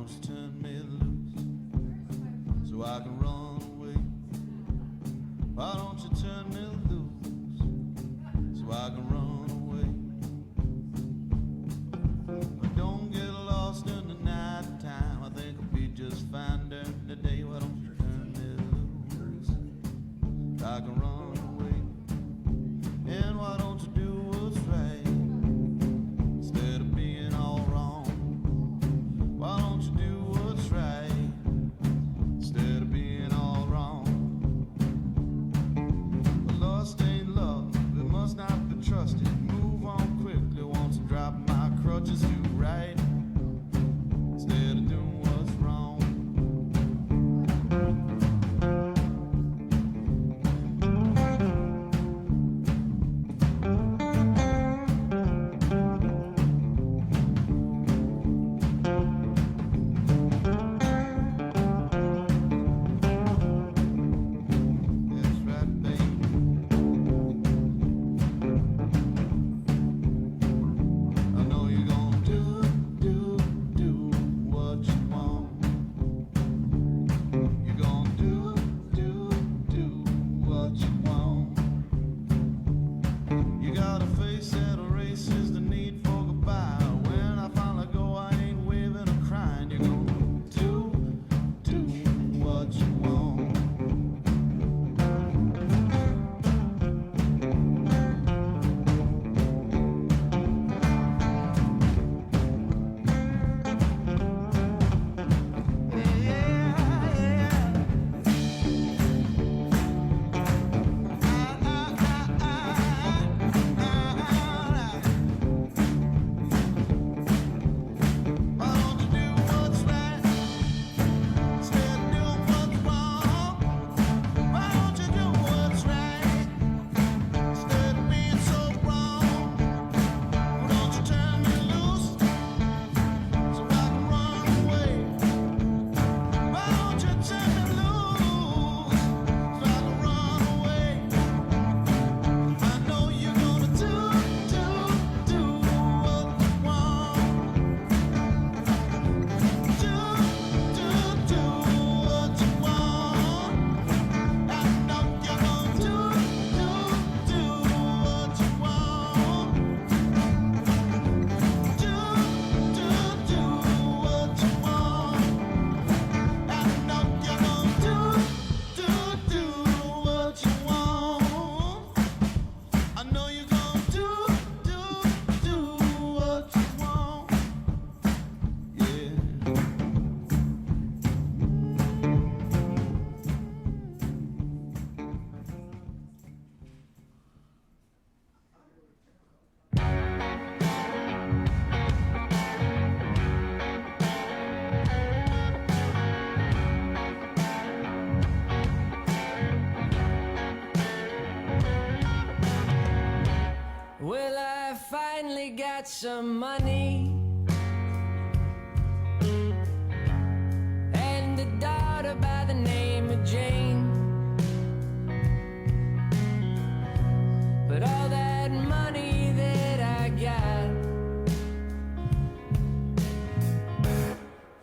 don't you turn me loose so I can run away? Why don't you turn me loose so I can run away? But don't get lost in the night time. I think I'll be just fine during the day. Why don't you turn me loose so I can run away? And why don't you do what's right instead of being all wrong? Why don't you do what's right instead of being all wrong? But lust ain't love, it must not be trusted. Move on quickly once I drop my crutches. Do right instead of doing what's wrong. That's right, baby. I know you're gonna do what you want. You're gonna do what you want. You got a face that erases the need for goodbye. When I finally go, I ain't waving or crying. You're gonna do what you want. Why don't you do what's right instead of doing what's wrong? Why don't you do what's right instead of being so wrong? Why don't you turn me loose so I can run away? Why don't you turn me loose so I can run away? I know you're gonna do what you want. Do what you want. I know you're gonna do what you want. Do what you want. I know you're gonna do what you want. I know you're gonna do what you want. Yeah. Well, I finally got some money and a daughter by the name of Jane. But all that money that I got,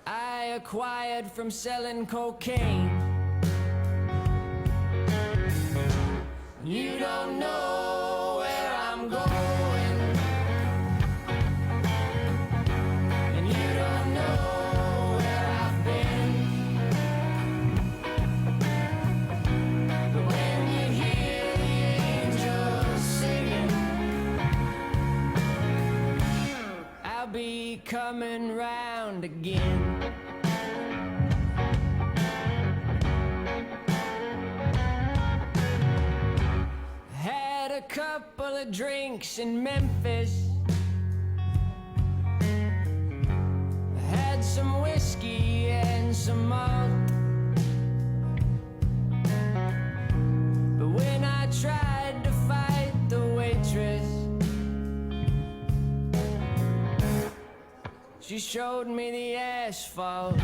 I acquired from selling cocaine. You don't know where I'm going, and you don't know where I've been. But when you hear the angels singing, I'll be coming round again. Had a couple of drinks in Memphis, had some whiskey and some malt. But when I tried to fight the waitress, she showed me the asphalt.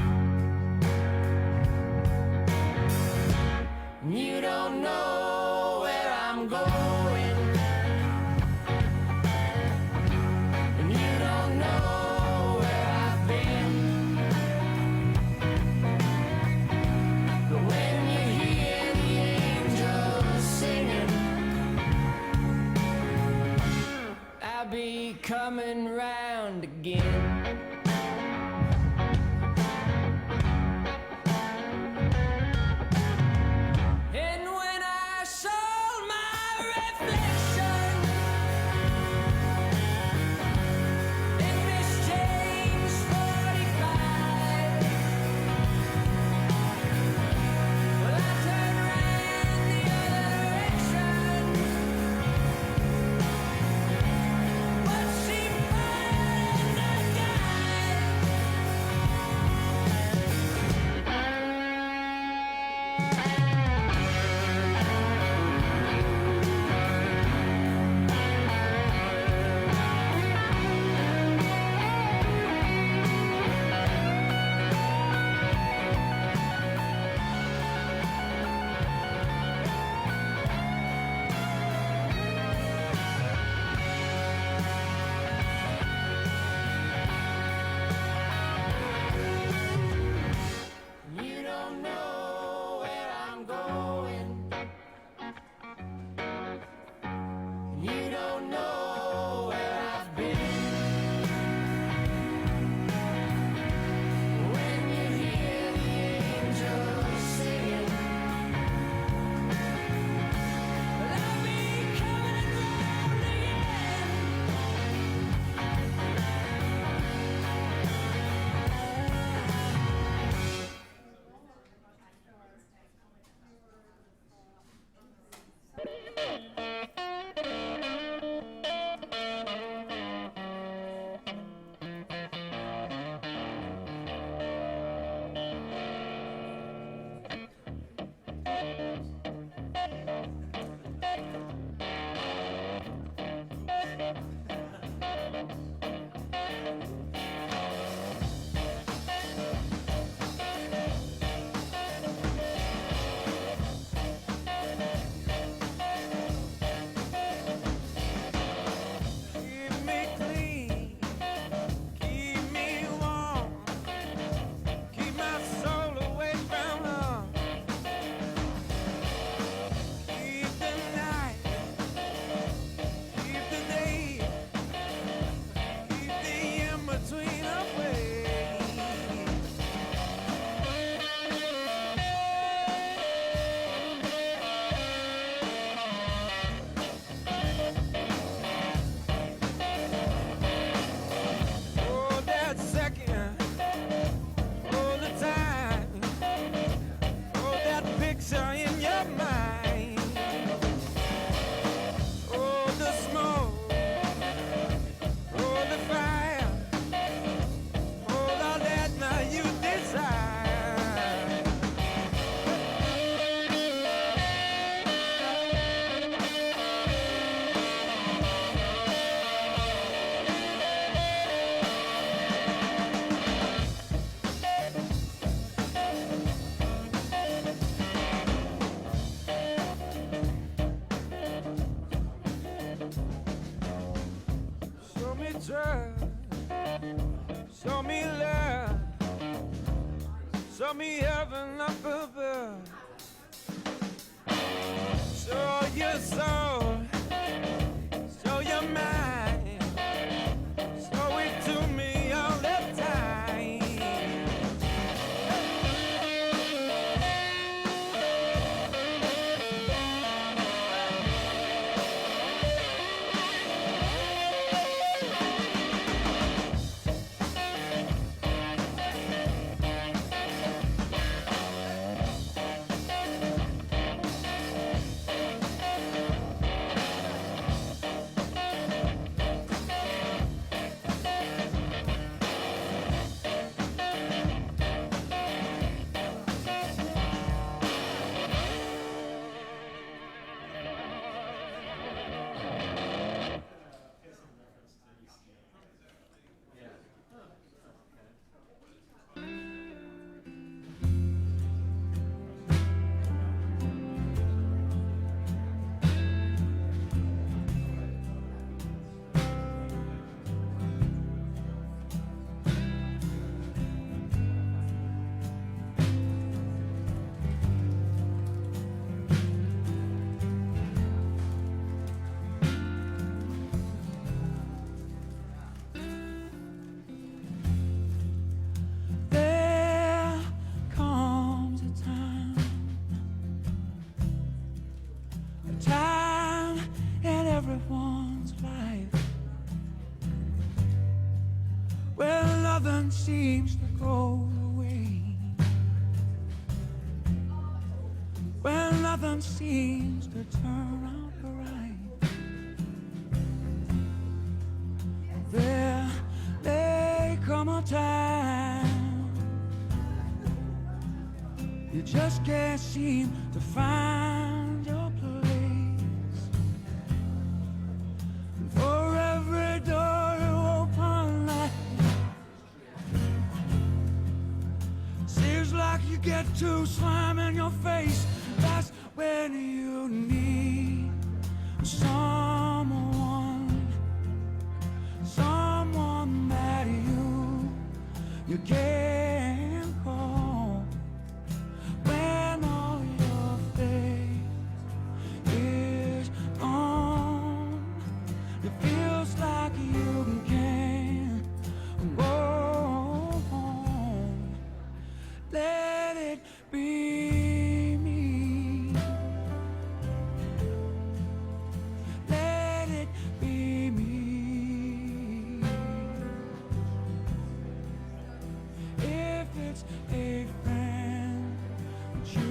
You don't know where I'm going, and you don't know where I've been. coming round again. And when I saw my reflection in Miss James 45, well, I turned around the other direction, but she fired and I You don't know where I'm going. You don't know where I've been. When you hear the angels singing, well, I'll be coming round again. Keep me clean, keep me warm, keep my soul away from harm. Keep the night, keep the day, keep the in-between away. Oh, that second, all the time. Oh, that picture in your mind. Oh, the smoke. Oh, the fire. Oh, all that now you desire. Show me trust, show me love, show me heaven up above. Show your soul, show your mind, show it to me all the time. nothing seems to go away, when nothing seems to turn out right, there may come a time you just can't seem to find your place. And for every door you open, seems like you get to slam in your face. That's when you need someone, someone that you can call when all your faith is gone. It feels like you can't go on. Let it be me. Let it be me. If it's a friend that you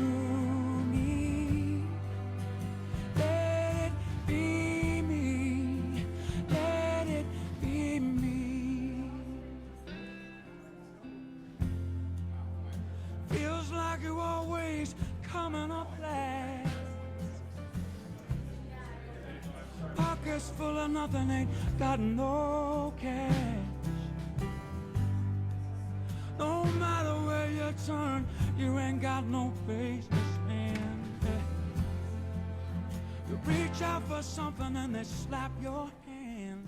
need, let it be me. Let it be me. Feels like you always coming up last. Pockets full of nothing, ain't got no cash. No matter where you turn, you ain't got no face to stand. You reach out for something and they slap your hand.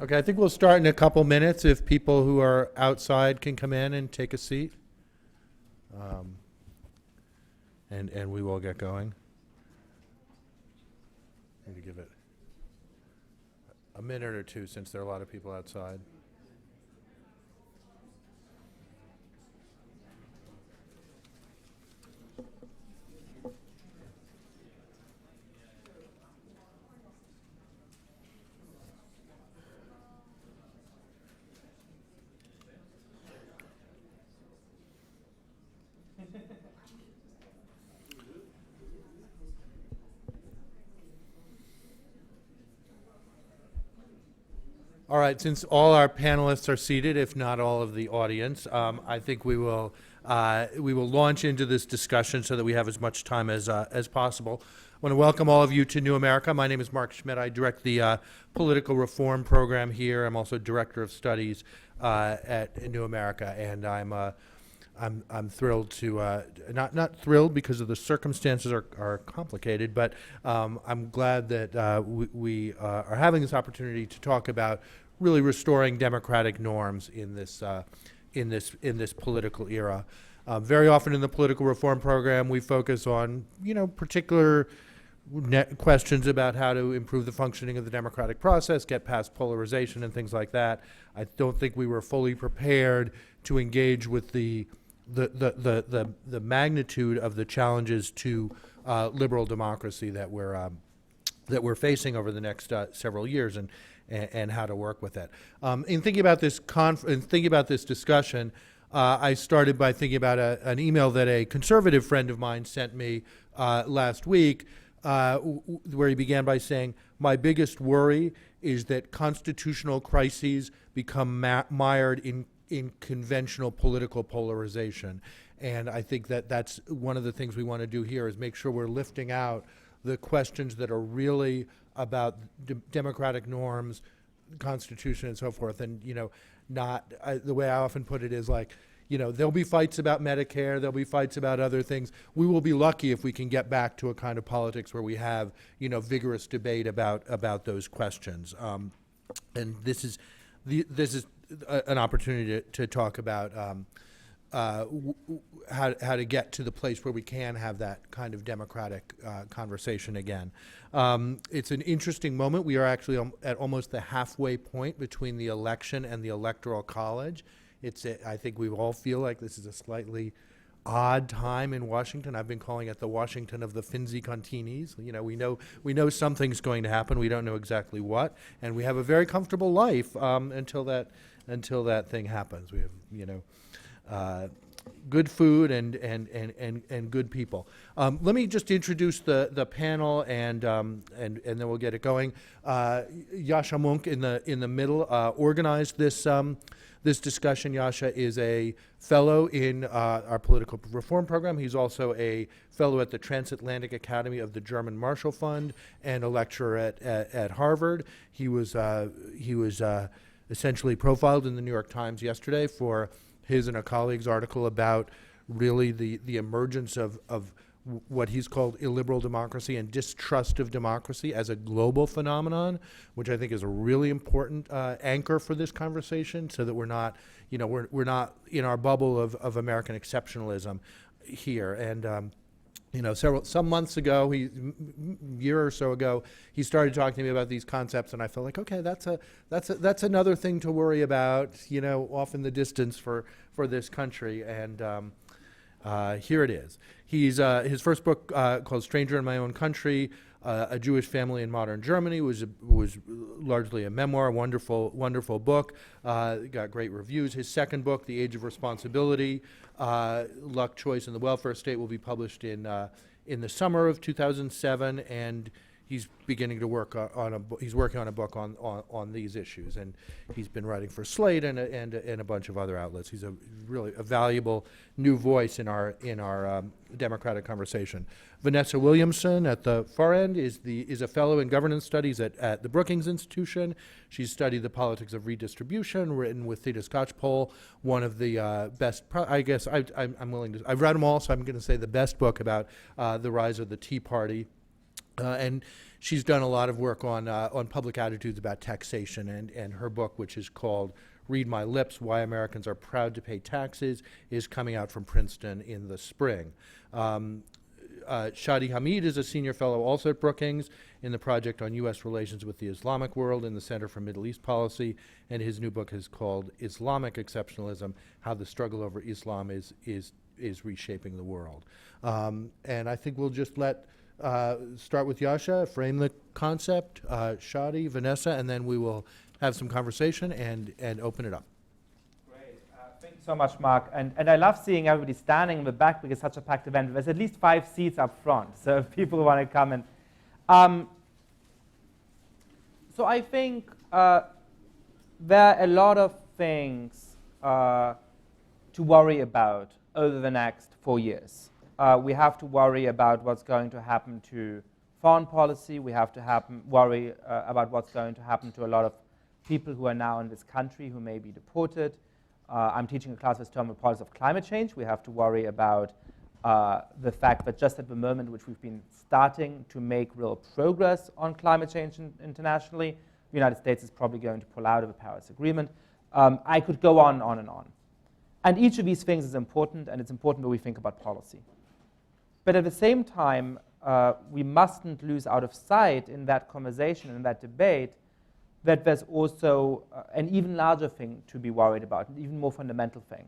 Okay, I think we'll start in a couple minutes if people who are outside can come in and take a seat. And we will get going. Need to give it a minute or two since there are a lot of people outside. All right, since all our panelists are seated, if not all of the audience, I think we will launch into this discussion so that we have as much time as possible. I want to welcome all of you to New America. My name is Mark Schmidt. I direct the political reform program here. I'm also director of studies at New America, and I'm thrilled to not thrilled because of the circumstances are complicated, but I'm glad that we are having this opportunity to talk about really restoring democratic norms in this political era. Very often in the political reform program, we focus on particular questions about how to improve the functioning of the democratic process, get past polarization and things like that. I don't think we were fully prepared to engage with the magnitude of the challenges to liberal democracy that we're facing over the next several years, and how to work with it. In thinking about this discussion, I started by thinking about an email that a conservative friend of mine sent me last week, where he began by saying, "My biggest worry is that constitutional crises become mired in conventional political polarization." And I think that that's one of the things we want to do here is make sure we're lifting out the questions that are really about democratic norms, Constitution, and so forth. And, not the way I often put it is like, there'll be fights about Medicare, there'll be fights about other things. We will be lucky if we can get back to a kind of politics where we have, vigorous debate about those questions. And this is an opportunity to talk about how to get to the place where we can have that kind of democratic conversation again. It's an interesting moment. We are actually at almost the halfway point between the election and the Electoral College. I think we all feel like this is a slightly odd time in Washington. I've been calling it the Washington of the Finzi Continis. You know, we know something's going to happen. We don't know exactly what, and we have a very comfortable life until that thing happens. We have, you know, good food and good people. Let me just introduce the panel and then we'll get it going. Yasha Munk in the middle organized this discussion. Yasha is a fellow in our political reform program. He's also a fellow at the Transatlantic Academy of the German Marshall Fund and a lecturer at Harvard. He was essentially profiled in the New York Times yesterday for his and a colleague's article about really the emergence of what he's called illiberal democracy and distrust of democracy as a global phenomenon, which I think is a really important anchor for this conversation, so that we're not, you know, we're not in our bubble of American exceptionalism here. And you know, some months ago, year or so ago, he started talking to me about these concepts, and I felt like, okay, that's another thing to worry about, you know, off in the distance for this country. And here it is. His first book, called Stranger in My Own Country, A Jewish Family in Modern Germany, was largely a memoir, a wonderful book, got great reviews. His second book, The Age of Responsibility, Luck, Choice, and the Welfare State, will be published in the summer of 2007, and he's beginning to work he's working on a book on these issues, and he's been writing for Slate and a bunch of other outlets. He's really a valuable new voice in our democratic conversation. Vanessa Williamson at the far end is a fellow in governance studies at the Brookings Institution. She's studied the politics of redistribution, written with Theda Skocpol, one of the best. I'm willing to. I've read them all, so I'm going to say the best book about the rise of the Tea Party. And she's done a lot of work on public attitudes about taxation, and her book, which is called Read My Lips, Why Americans Are Proud to Pay Taxes, is coming out from Princeton in the spring. Shadi Hamid is a senior fellow also at Brookings in the project on U.S. relations with the Islamic world in the Center for Middle East Policy, and his new book is called Islamic Exceptionalism, How the Struggle Over Islam is Reshaping the World. And I think we'll just start with Yasha, frame the concept, Shadi, Vanessa, and then we will have some conversation and open it up. Great. Thank you so much, Mark. And I love seeing everybody standing in the back because it's such a packed event. There's at least 5 seats up front, so if people want to come in. So I think there are a lot of things to worry about over the next 4 years. We have to worry about what's going to happen to foreign policy. We have to worry about what's going to happen to a lot of people who are now in this country who may be deported. I'm teaching a class this term on the politics of climate change. We have to worry about the fact that just at the moment which we've been starting to make real progress on climate change internationally, the United States is probably going to pull out of the Paris Agreement. I could go on and on. And each of these things is important, and it's important that we think about policy. But at the same time, we mustn't lose out of sight in that conversation, in that debate, that there's also an even larger thing to be worried about, an even more fundamental thing.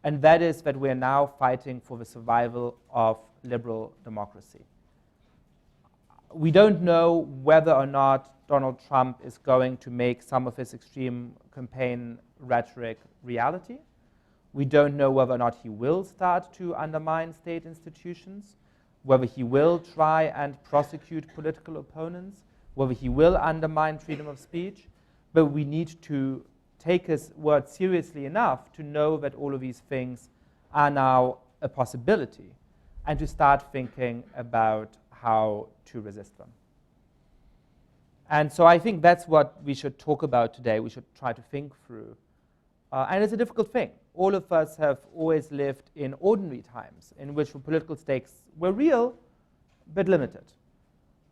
And that is that we're now fighting for the survival of liberal democracy. We don't know whether or not Donald Trump is going to make some of his extreme campaign rhetoric reality. We don't know whether or not he will start to undermine state institutions, whether he will try and prosecute political opponents, whether he will undermine freedom of speech. But we need to take his word seriously enough to know that all of these things are now a possibility and to start thinking about how to resist them. And so I think that's what we should talk about today. We should try to think through. And it's a difficult thing. All of us have always lived in ordinary times in which the political stakes were real but limited.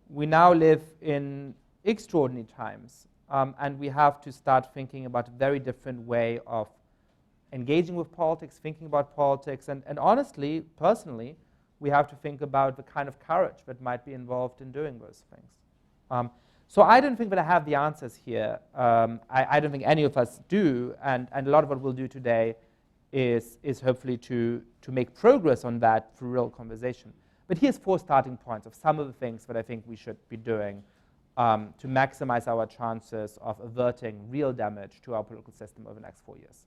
We now live in extraordinary times, and we have to start thinking about a very different way of engaging with politics, thinking about politics, and honestly, personally, we have to think about the kind of courage that might be involved in doing those things. So I don't think that I have the answers here. I don't think any of us do, and a lot of what we'll do today is hopefully to make progress on that through real conversation. But here's 4 starting points of some of the things that I think we should be doing to maximize our chances of averting real damage to our political system over the next 4 years.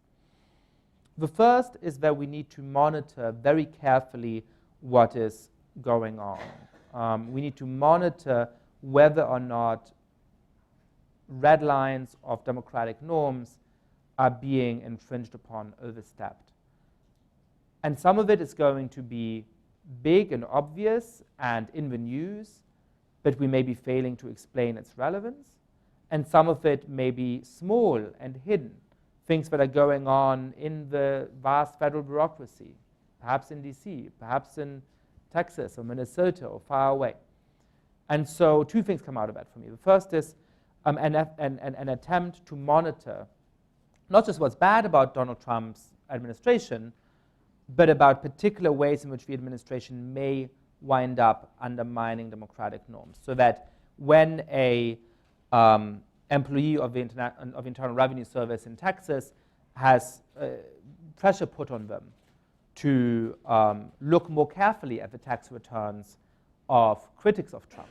The first is that we need to monitor very carefully what is going on. We need to monitor whether or not red lines of democratic norms are being infringed upon, overstepped. And some of it is going to be big and obvious and in the news, but we may be failing to explain its relevance. And some of it may be small and hidden, things that are going on in the vast federal bureaucracy, perhaps in DC, perhaps in Texas or Minnesota or far away. And so 2 things come out of that for me. The first is an attempt to monitor not just what's bad about Donald Trump's administration, but about particular ways in which the administration may wind up undermining democratic norms. So that when a employee of the Internal Revenue Service in Texas has pressure put on them to look more carefully at the tax returns of critics of Trump,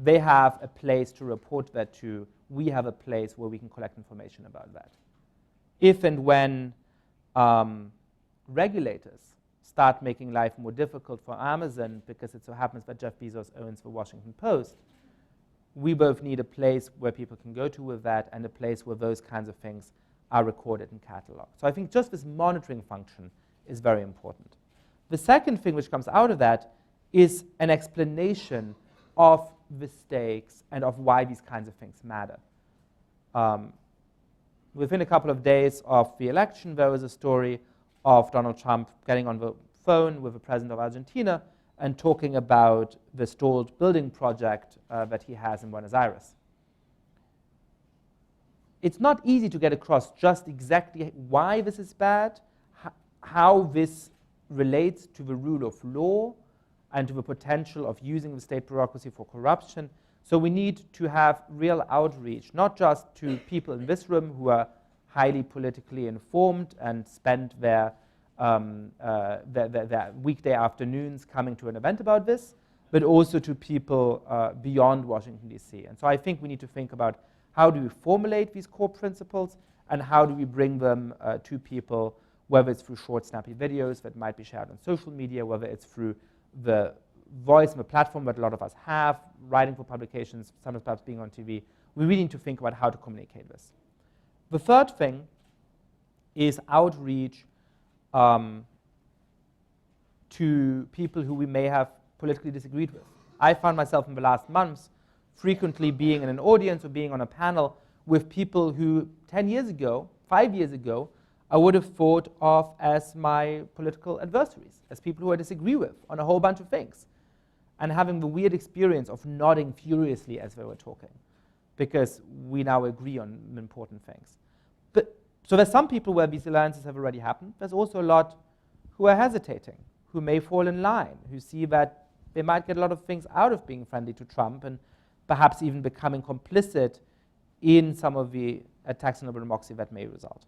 they have a place to report that to. We have a place where we can collect information about that. If and when regulators start making life more difficult for Amazon because it so happens that Jeff Bezos owns the Washington Post, we both need a place where people can go to with that and a place where those kinds of things are recorded and cataloged. So I think just this monitoring function is very important. The second thing which comes out of that is an explanation of the stakes and of why these kinds of things matter. Within a couple of days of the election, there was a story of Donald Trump getting on the phone with the president of Argentina and talking about the stalled building project that he has in Buenos Aires. It's not easy to get across just exactly why this is bad, how this relates to the rule of law and to the potential of using the state bureaucracy for corruption. So we need to have real outreach, not just to people in this room who are highly politically informed and spend their weekday afternoons coming to an event about this, but also to people beyond Washington, D.C. And so I think we need to think about how do we formulate these core principles and how do we bring them to people, whether it's through short, snappy videos that might be shared on social media, whether it's through the voice and the platform that a lot of us have, writing for publications, sometimes perhaps being on TV. We really need to think about how to communicate this. The third thing is outreach to people who we may have politically disagreed with. I found myself in the last months frequently being in an audience or being on a panel with people who 10 years ago, 5 years ago, I would have thought of as my political adversaries, as people who I disagree with on a whole bunch of things, and having the weird experience of nodding furiously as they were talking, because we now agree on important things. So there's some people where these alliances have already happened. There's also a lot who are hesitating, who may fall in line, who see that they might get a lot of things out of being friendly to Trump and perhaps even becoming complicit in some of the attacks on liberal democracy that may result.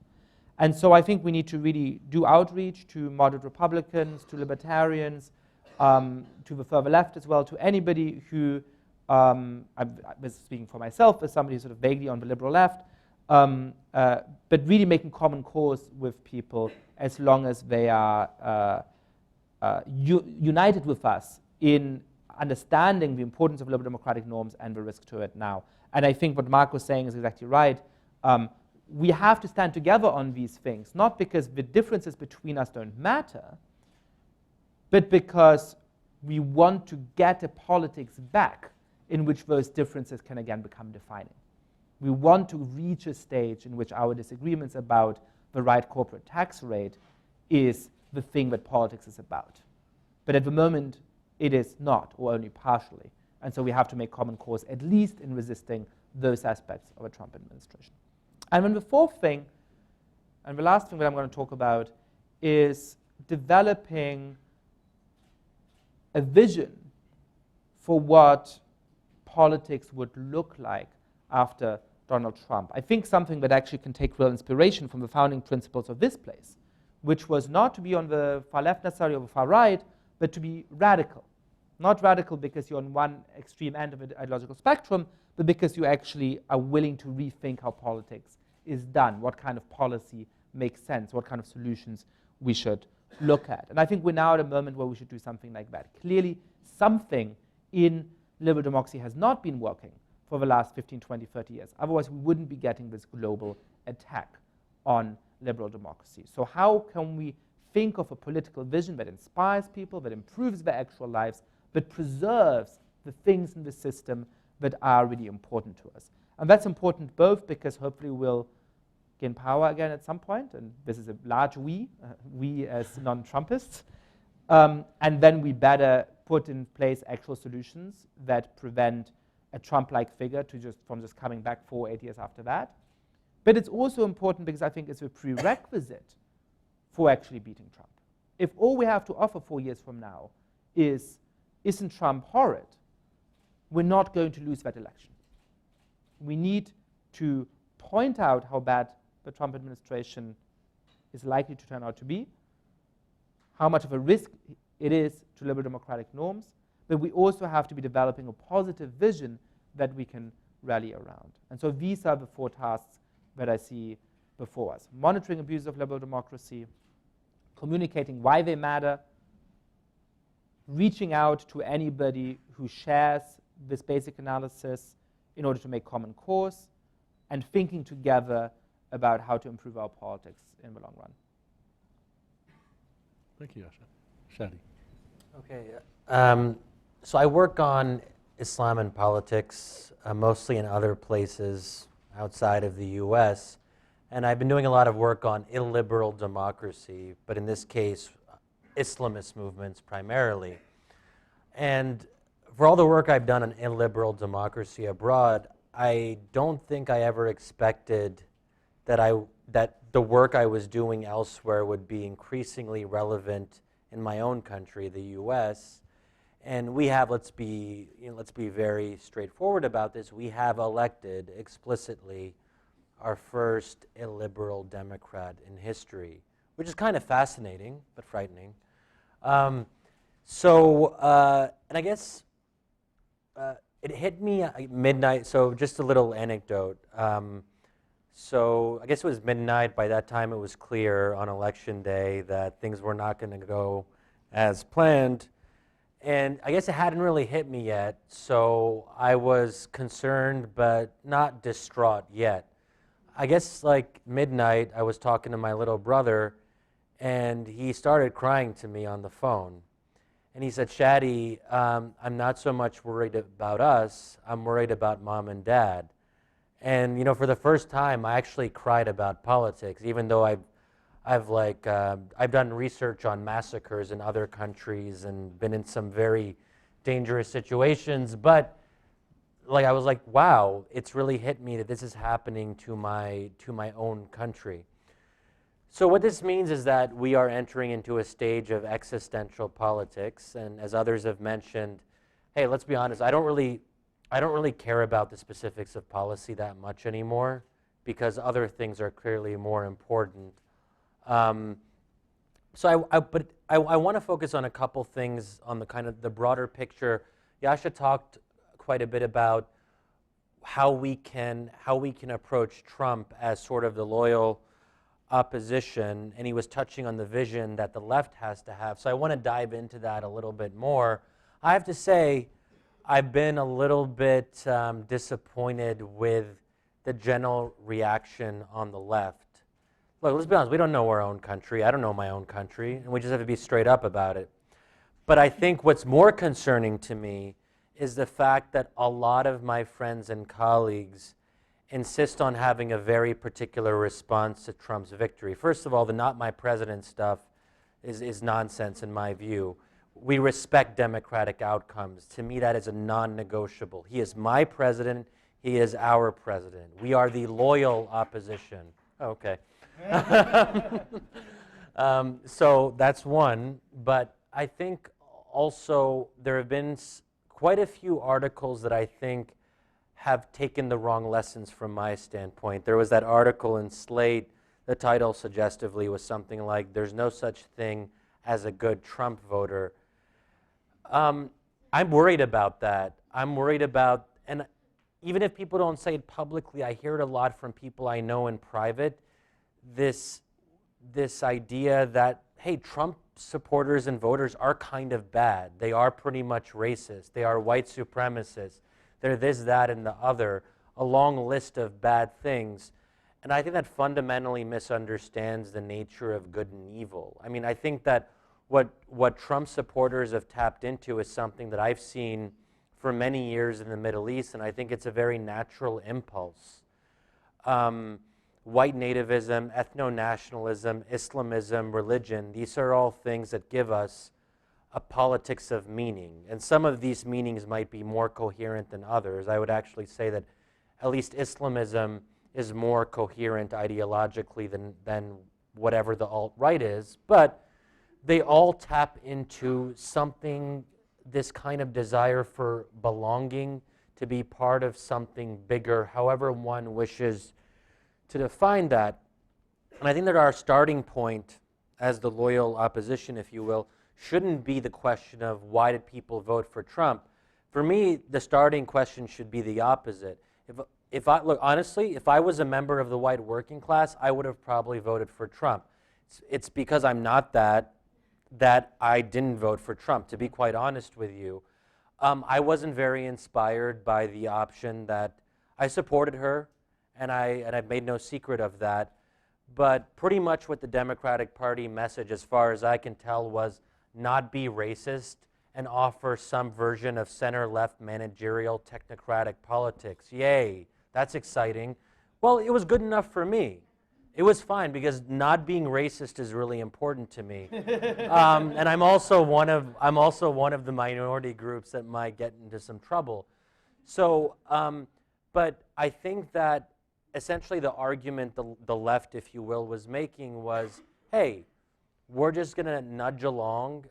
And so I think we need to really do outreach to moderate Republicans, to libertarians, to the further left as well, to anybody who, I was speaking for myself as somebody who's sort of vaguely on the liberal left, but really making common cause with people as long as they are united with us in understanding the importance of liberal democratic norms and the risk to it now. And I think what Mark was saying is exactly right. We have to stand together on these things, not because the differences between us don't matter, but because we want to get a politics back in which those differences can again become defining. We want to reach a stage in which our disagreements about the right corporate tax rate is the thing that politics is about. But at the moment, it is not, or only partially. And so we have to make common cause, at least in resisting those aspects of a Trump administration. And then the fourth thing And the last thing that I'm going to talk about is developing a vision for what politics would look like after Donald Trump. I think something that actually can take real inspiration from the founding principles of this place, which was not to be on the far left necessarily or the far right, but to be radical. Not radical because you're on one extreme end of the ideological spectrum, but because you actually are willing to rethink how politics is done, what kind of policy makes sense, what kind of solutions we should look at. And I think we're now at a moment where we should do something like that. Clearly, something in liberal democracy has not been working for the last 15, 20, 30 years. Otherwise, we wouldn't be getting this global attack on liberal democracy. So how can we think of a political vision that inspires people, that improves their actual lives, but preserves the things in the system that are really important to us? And that's important both because hopefully we'll gain power again at some point, and this is a large we as non-Trumpists, and then we better put in place actual solutions that prevent a Trump-like figure from just coming back 4 or 8 years after that. But it's also important because I think it's a prerequisite for actually beating Trump. If all we have to offer 4 years from now is, isn't Trump horrid, we're not going to lose that election. We need to point out how bad the Trump administration is likely to turn out to be, how much of a risk it is to liberal democratic norms, but we also have to be developing a positive vision that we can rally around. And so these are the 4 tasks that I see before us. Monitoring abuses of liberal democracy, communicating why they matter, reaching out to anybody who shares this basic analysis in order to make common cause, and thinking together about how to improve our politics in the long run. Thank you, Yasha. Shadi. Okay. So I work on Islam and politics, mostly in other places outside of the US. And I've been doing a lot of work on illiberal democracy, but in this case, Islamist movements primarily. And for all the work I've done on illiberal democracy abroad, I don't think I ever expected that the work I was doing elsewhere would be increasingly relevant in my own country, the US. And we have, let's be very straightforward about this, we have elected explicitly our first illiberal Democrat in history, which is kind of fascinating, but frightening. And I guess it hit me at midnight, so just a little anecdote. So I guess it was midnight. By that time, it was clear on election day that things were not going to go as planned. And I guess it hadn't really hit me yet, so I was concerned but not distraught yet. I guess like midnight, I was talking to my little brother, and he started crying to me on the phone. And he said, Shadi, I'm not so much worried about us, I'm worried about mom and dad. And for the first time, I actually cried about politics, even though I've done research on massacres in other countries and been in some very dangerous situations. But I was like, wow, it's really hit me that this is happening to my own country. So what this means is that we are entering into a stage of existential politics. And as others have mentioned, hey, let's be honest, I don't really care about the specifics of policy that much anymore because other things are clearly more important. So I want to focus on a couple things on the kind of the broader picture. Yasha talked quite a bit about how we can approach Trump as sort of the loyal opposition, and he was touching on the vision that the left has to have. So I want to dive into that a little bit more. I have to say, I've been a little bit disappointed with the general reaction on the left. Look, let's be honest, we don't know our own country. I don't know my own country, and we just have to be straight up about it. But I think what's more concerning to me is the fact that a lot of my friends and colleagues insist on having a very particular response to Trump's victory. First of all, the not my president stuff is nonsense in my view. We respect democratic outcomes. To me, that is a non-negotiable. He is my president. He is our president. We are the loyal opposition. Okay. So that's one, but I think also there have been quite a few articles that I think have taken the wrong lessons from my standpoint. There was that article in Slate, the title suggestively was something like, "There's no such thing as a good Trump voter." I'm worried about that. I'm worried about, and even if people don't say it publicly, I hear it a lot from people I know in private, this idea that, hey, Trump supporters and voters are kind of bad. They are pretty much racist. They are white supremacists. They're this, that, and the other, a long list of bad things. And I think that fundamentally misunderstands the nature of good and evil. I mean, I think that what Trump supporters have tapped into is something that I've seen for many years in the Middle East, and I think it's a very natural impulse. White nativism, ethno-nationalism, Islamism, religion, these are all things that give us a politics of meaning. And some of these meanings might be more coherent than others. I would actually say that at least Islamism is more coherent ideologically than whatever the alt-right is. But they all tap into something, this kind of desire for belonging, to be part of something bigger, however one wishes to define that. And I think that our starting point as the loyal opposition, if you will, shouldn't be the question of why did people vote for Trump. For me, the starting question should be the opposite. If I look, honestly, if I was a member of the white working class, I would have probably voted for Trump. It's because I'm not that I didn't vote for Trump, to be quite honest with you. I wasn't very inspired by the option that I supported her, and I've made no secret of that. But pretty much what the Democratic Party message, as far as I can tell, was not be racist and offer some version of center-left managerial technocratic politics. Yay, that's exciting. Well, it was good enough for me. It was fine because not being racist is really important to me, and I'm also one of the minority groups that might get into some trouble. So, but I think that essentially the argument the left, if you will, was making was, hey, we're just going to nudge along.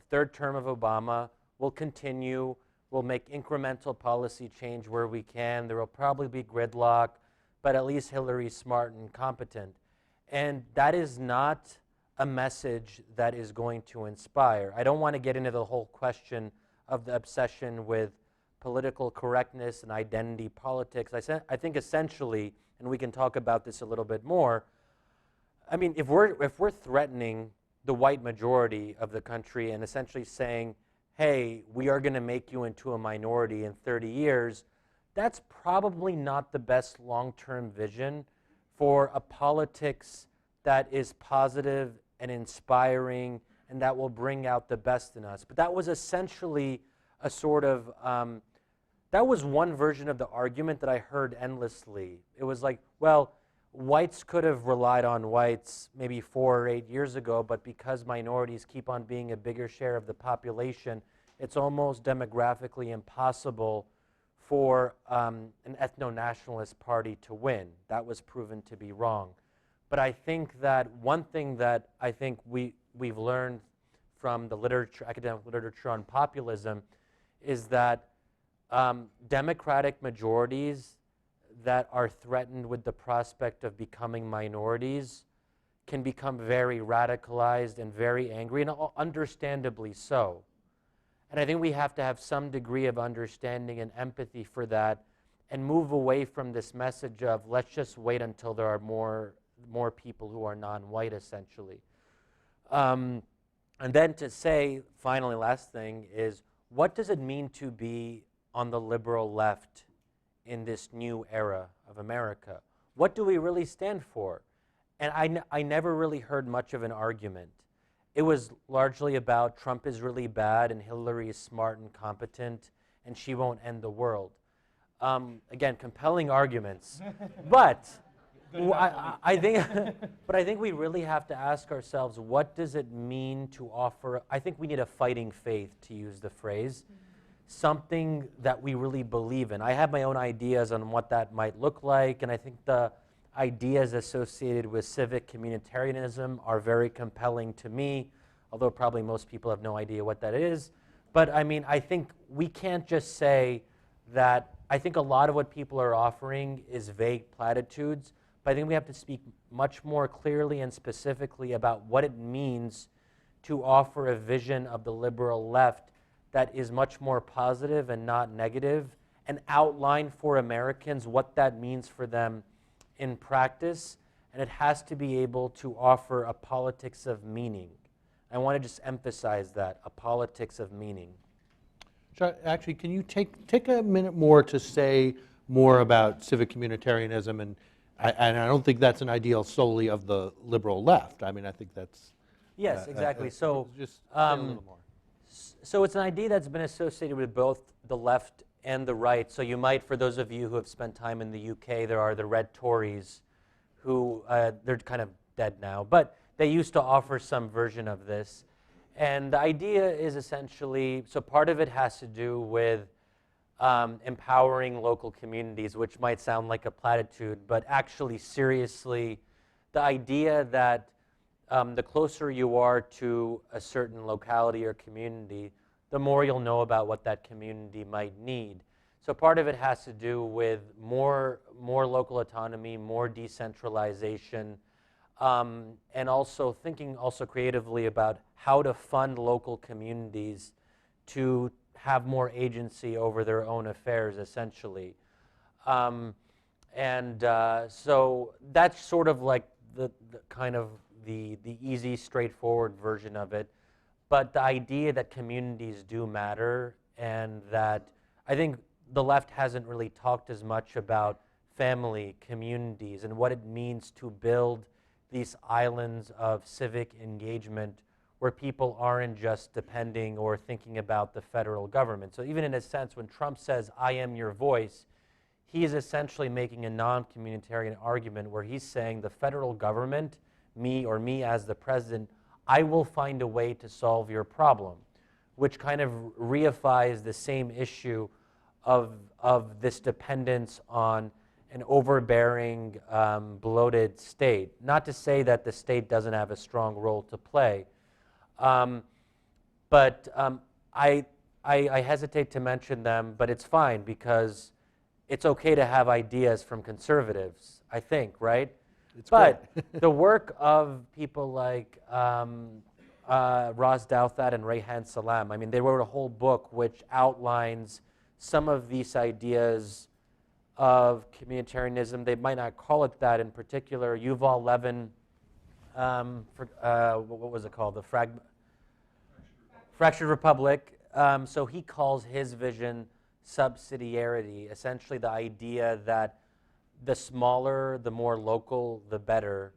Third term of Obama, we'll continue. We'll make incremental policy change where we can. There will probably be gridlock, but at least Hillary's smart and competent. And that is not a message that is going to inspire. I don't want to get into the whole question of the obsession with political correctness and identity politics. I think essentially, and we can talk about this a little bit more, I mean, if we're threatening the white majority of the country and essentially saying, hey, we are going to make you into a minority in 30 years, that's probably not the best long-term vision for a politics that is positive and inspiring and that will bring out the best in us. But that was essentially a sort of, that was one version of the argument that I heard endlessly. It was like, well, whites could have relied on whites maybe 4 or 8 years ago, but because minorities keep on being a bigger share of the population, it's almost demographically impossible for an ethno-nationalist party to win. That was proven to be wrong. But I think that one thing that I think we've learned from the literature, academic literature on populism, is that democratic majorities that are threatened with the prospect of becoming minorities can become very radicalized and very angry, and understandably so. And I think we have to have some degree of understanding and empathy for that and move away from this message of let's just wait until there are more people who are non-white, essentially. And then to say, finally, last thing is, what does it mean to be on the liberal left in this new era of America? What do we really stand for? And I never really heard much of an argument. It was largely about Trump is really bad and Hillary is smart and competent and she won't end the world. Again, compelling arguments. But I think we really have to ask ourselves, what does it mean to offer? I think we need a fighting faith, to use the phrase, something that we really believe in. I have my own ideas on what that might look like, and I ideas associated with civic communitarianism are very compelling to me, although probably most people have no idea what that is. But I mean, I think we can't just say that. I think a lot of what people are offering is vague platitudes, but I think we have to speak much more clearly and specifically about what it means to offer a vision of the liberal left that is much more positive and not negative, and outline for Americans what that means for them in practice. And it has to be able to offer a politics of meaning. I want to just emphasize that, a politics of meaning. Actually, can you take a minute more to say more about civic communitarianism? And I don't think that's an ideal solely of the liberal left. I mean, I think that's... Yes, exactly. So, just say a little more. so it's an idea that's been associated with both the left and the right. So you might, for those of you who have spent time in the UK, there are the Red Tories who, they're kind of dead now, but they used to offer some version of this. And the idea is essentially, so part of it has to do with empowering local communities, which might sound like a platitude, but actually seriously, the idea that the closer you are to a certain locality or community, the more you'll know about what that community might need. So part of it has to do with more local autonomy, more decentralization, and also thinking also creatively about how to fund local communities to have more agency over their own affairs, essentially. So that's sort of like the kind of the easy, straightforward version of it. But the idea that communities do matter, and that I think the left hasn't really talked as much about family, communities, and what it means to build these islands of civic engagement where people aren't just depending or thinking about the federal government. So even in a sense, when Trump says, "I am your voice," he is essentially making a non-communitarian argument where he's saying the federal government, me as the president, I will find a way to solve your problem, which kind of reifies the same issue of this dependence on an overbearing, bloated state. Not to say that the state doesn't have a strong role to play, but I hesitate to mention them, but it's fine because it's okay to have ideas from conservatives, I think, right? But the work of people like Ross Douthat and Rayhan Salam, I mean, they wrote a whole book which outlines some of these ideas of communitarianism. They might not call it that in particular. Yuval Levin, what was it called? The Fractured Republic. So he calls his vision subsidiarity, essentially the idea that the smaller, the more local, the better.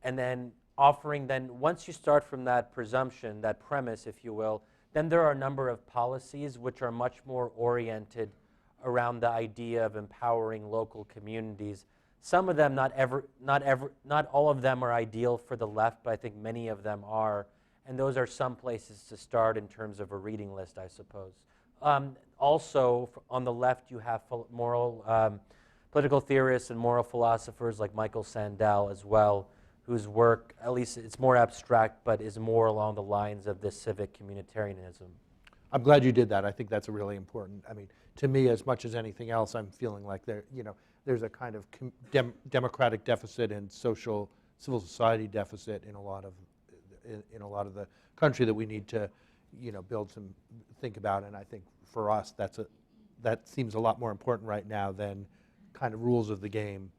And then offering once you start from that presumption, that premise, if you will, then there are a number of policies which are much more oriented around the idea of empowering local communities. Some of them, not all of them are ideal for the left, but I think many of them are. And those are some places to start in terms of a reading list, I suppose. Also, on the left, you have political theorists and moral philosophers like Michael Sandel as well, whose work, at least it's more abstract, but is more along the lines of this civic communitarianism. I'm glad you did that. I think that's a really important, I mean, to me, as much as anything else, I'm feeling like there's a kind of democratic deficit and civil society deficit in a lot of the country that we need to, think about. And I think for us, that seems a lot more important right now than kind of rules of the game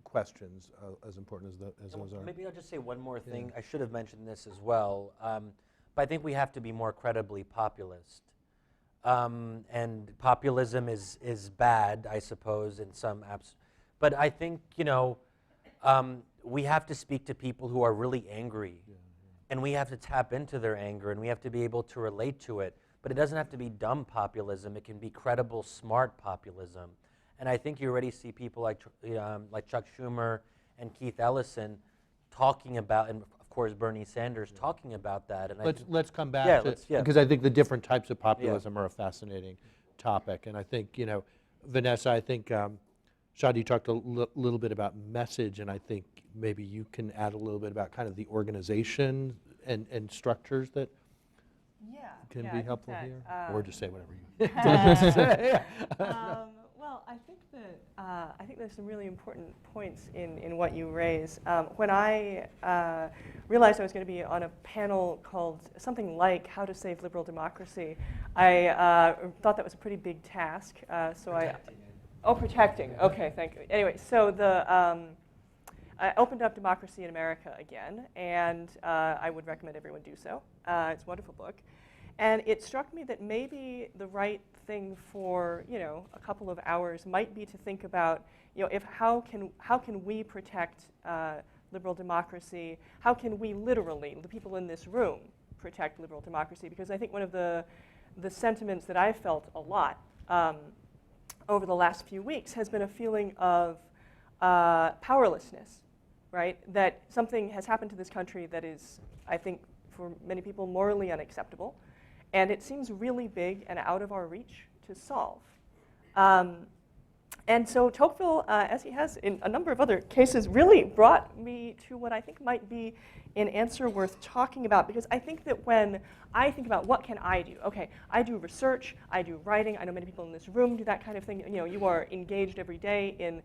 questions, as important as those are. Maybe I'll just say one more thing. I should have mentioned this as well, but I think we have to be more credibly populist. And populism is bad, I suppose, in some but I think, we have to speak to people who are really angry, and we have to tap into their anger, and we have to be able to relate to it. But it doesn't have to be dumb populism. It can be credible, smart populism. And I think you already see people like Chuck Schumer and Keith Ellison talking about, and of course Bernie Sanders talking about that. And let's come back to because I think the different types of populism are a fascinating topic. And I think, Vanessa, I think Shadi, you talked a little bit about message, and I think maybe you can add a little bit about kind of the organization and structures that can be helpful here, or just say whatever you. Well, I think there's some really important points in what you raise. When I realized I was going to be on a panel called something like "How to Save Liberal Democracy," I thought that was a pretty big task. Protecting. Okay, thank you. Anyway, so I opened up Democracy in America again, and I would recommend everyone do so. It's a wonderful book. And it struck me that maybe the right thing for, a couple of hours might be to think about, how can we protect liberal democracy? How can we literally, the people in this room, protect liberal democracy? Because I think one of the sentiments that I've felt a lot over the last few weeks has been a feeling of powerlessness, right? That something has happened to this country that is, I think, for many people, morally unacceptable. And it seems really big and out of our reach to solve. And so Tocqueville, as he has in a number of other cases, really brought me to what I think might be an answer worth talking about. Because I think that when I think about what can I do, okay, I do research, I do writing, I know many people in this room do that kind of thing. You are engaged every day in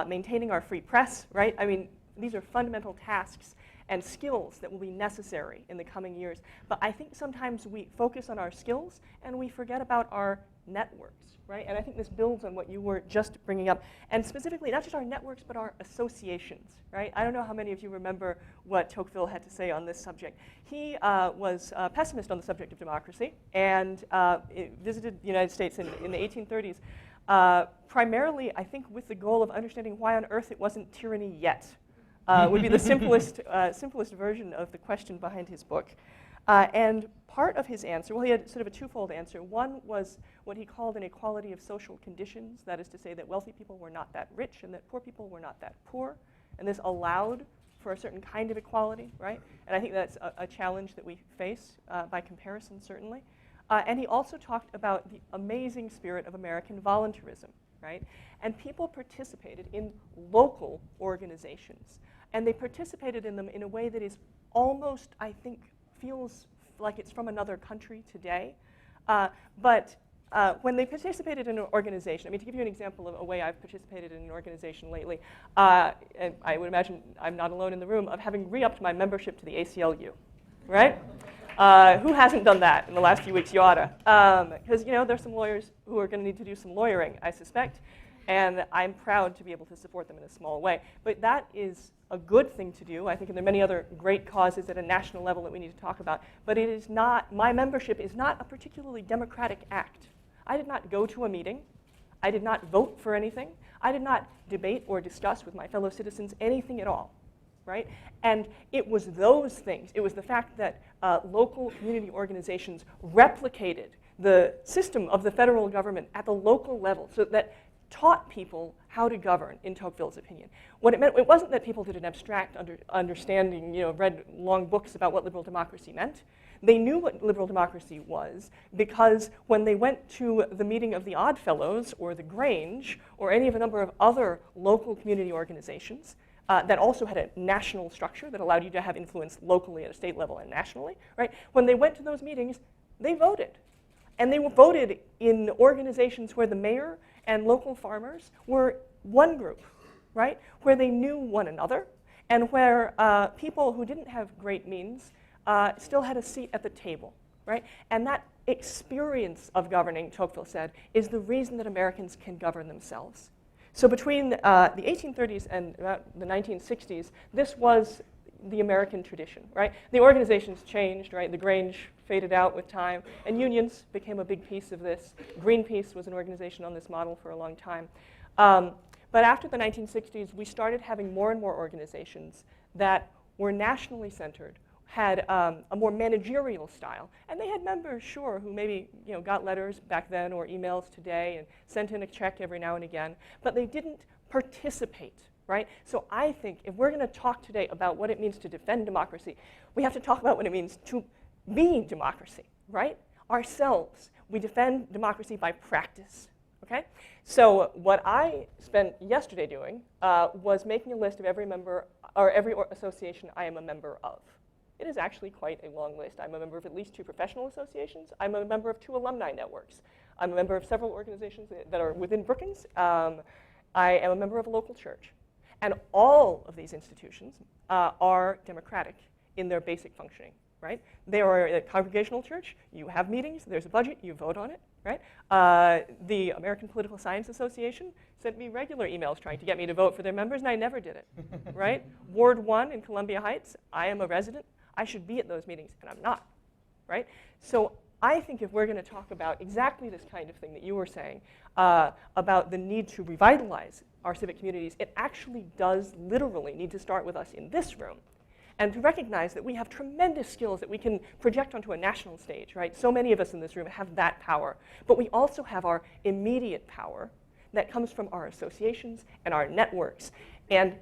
maintaining our free press, right? I mean, these are fundamental tasks and skills that will be necessary in the coming years. But I think sometimes we focus on our skills and we forget about our networks, right? And I think this builds on what you were just bringing up. And specifically, not just our networks, but our associations, right? I don't know how many of you remember what Tocqueville had to say on this subject. He was a pessimist on the subject of democracy and visited the United States in the 1830s, primarily, I think, with the goal of understanding why on earth it wasn't tyranny yet. Would be the simplest version of the question behind his book. And part of his answer, well, he had sort of a twofold answer. One was what he called an equality of social conditions. That is to say that wealthy people were not that rich and that poor people were not that poor. And this allowed for a certain kind of equality, right? And I think that's a challenge that we face by comparison, certainly. And he also talked about the amazing spirit of American voluntarism, right? And people participated in local organizations. And they participated in them in a way that is almost, I think, feels like it's from another country today. But when they participated in an organization, I mean, to give you an example of a way I've participated in an organization lately, and I would imagine I'm not alone in the room, of having re-upped my membership to the ACLU, right? Who hasn't done that in the last few weeks? You oughta. Because, there's some lawyers who are going to need to do some lawyering, I suspect. And I'm proud to be able to support them in a small way. But that is a good thing to do. I think there are many other great causes at a national level that we need to talk about. But it is not, my membership is not a particularly democratic act. I did not go to a meeting. I did not vote for anything. I did not debate or discuss with my fellow citizens anything at all, right? And it was those things. It was the fact that local community organizations replicated the system of the federal government at the local level so that taught people how to govern, in Tocqueville's opinion. What it meant, it wasn't that people did an abstract understanding, read long books about what liberal democracy meant. They knew what liberal democracy was because when they went to the meeting of the Odd Fellows or the Grange or any of a number of other local community organizations that also had a national structure that allowed you to have influence locally at a state level and nationally, right? When they went to those meetings, they voted. And they were voted in organizations where the mayor and local farmers were one group, right? Where they knew one another and where people who didn't have great means still had a seat at the table, right? And that experience of governing, Tocqueville said, is the reason that Americans can govern themselves. So between the 1830s and about the 1960s, this was the American tradition, right? The organizations changed, right? The Grange faded out with time, and unions became a big piece of this. Greenpeace was an organization on this model for a long time. But after the 1960s, we started having more and more organizations that were nationally centered, had a more managerial style. And they had members, sure, who maybe got letters back then or emails today and sent in a check every now and again, but they didn't participate, right? So I think if we're going to talk today about what it means to defend democracy, we have to talk about what it means to be democracy, right? Ourselves. We defend democracy by practice, okay? Okay? So what I spent yesterday doing was making a list of every member or every association I am a member of. It is actually quite a long list. I'm a member of at least 2 professional associations. I'm a member of 2 alumni networks. I'm a member of several organizations that are within Brookings. I am a member of a local church. And all of these institutions are democratic in their basic functioning, right? They are a congregational church. You have meetings. There's a budget. You vote on it, right? The American Political Science Association sent me regular emails trying to get me to vote for their members, and I never did it, right? Ward 1 in Columbia Heights, I am a resident. I should be at those meetings, and I'm not, right? So I think if we're going to talk about exactly this kind of thing that you were saying, about the need to revitalize our civic communities, it actually does literally need to start with us in this room, and to recognize that we have tremendous skills that we can project onto a national stage, right? So many of us in this room have that power, but we also have our immediate power that comes from our associations and our networks. And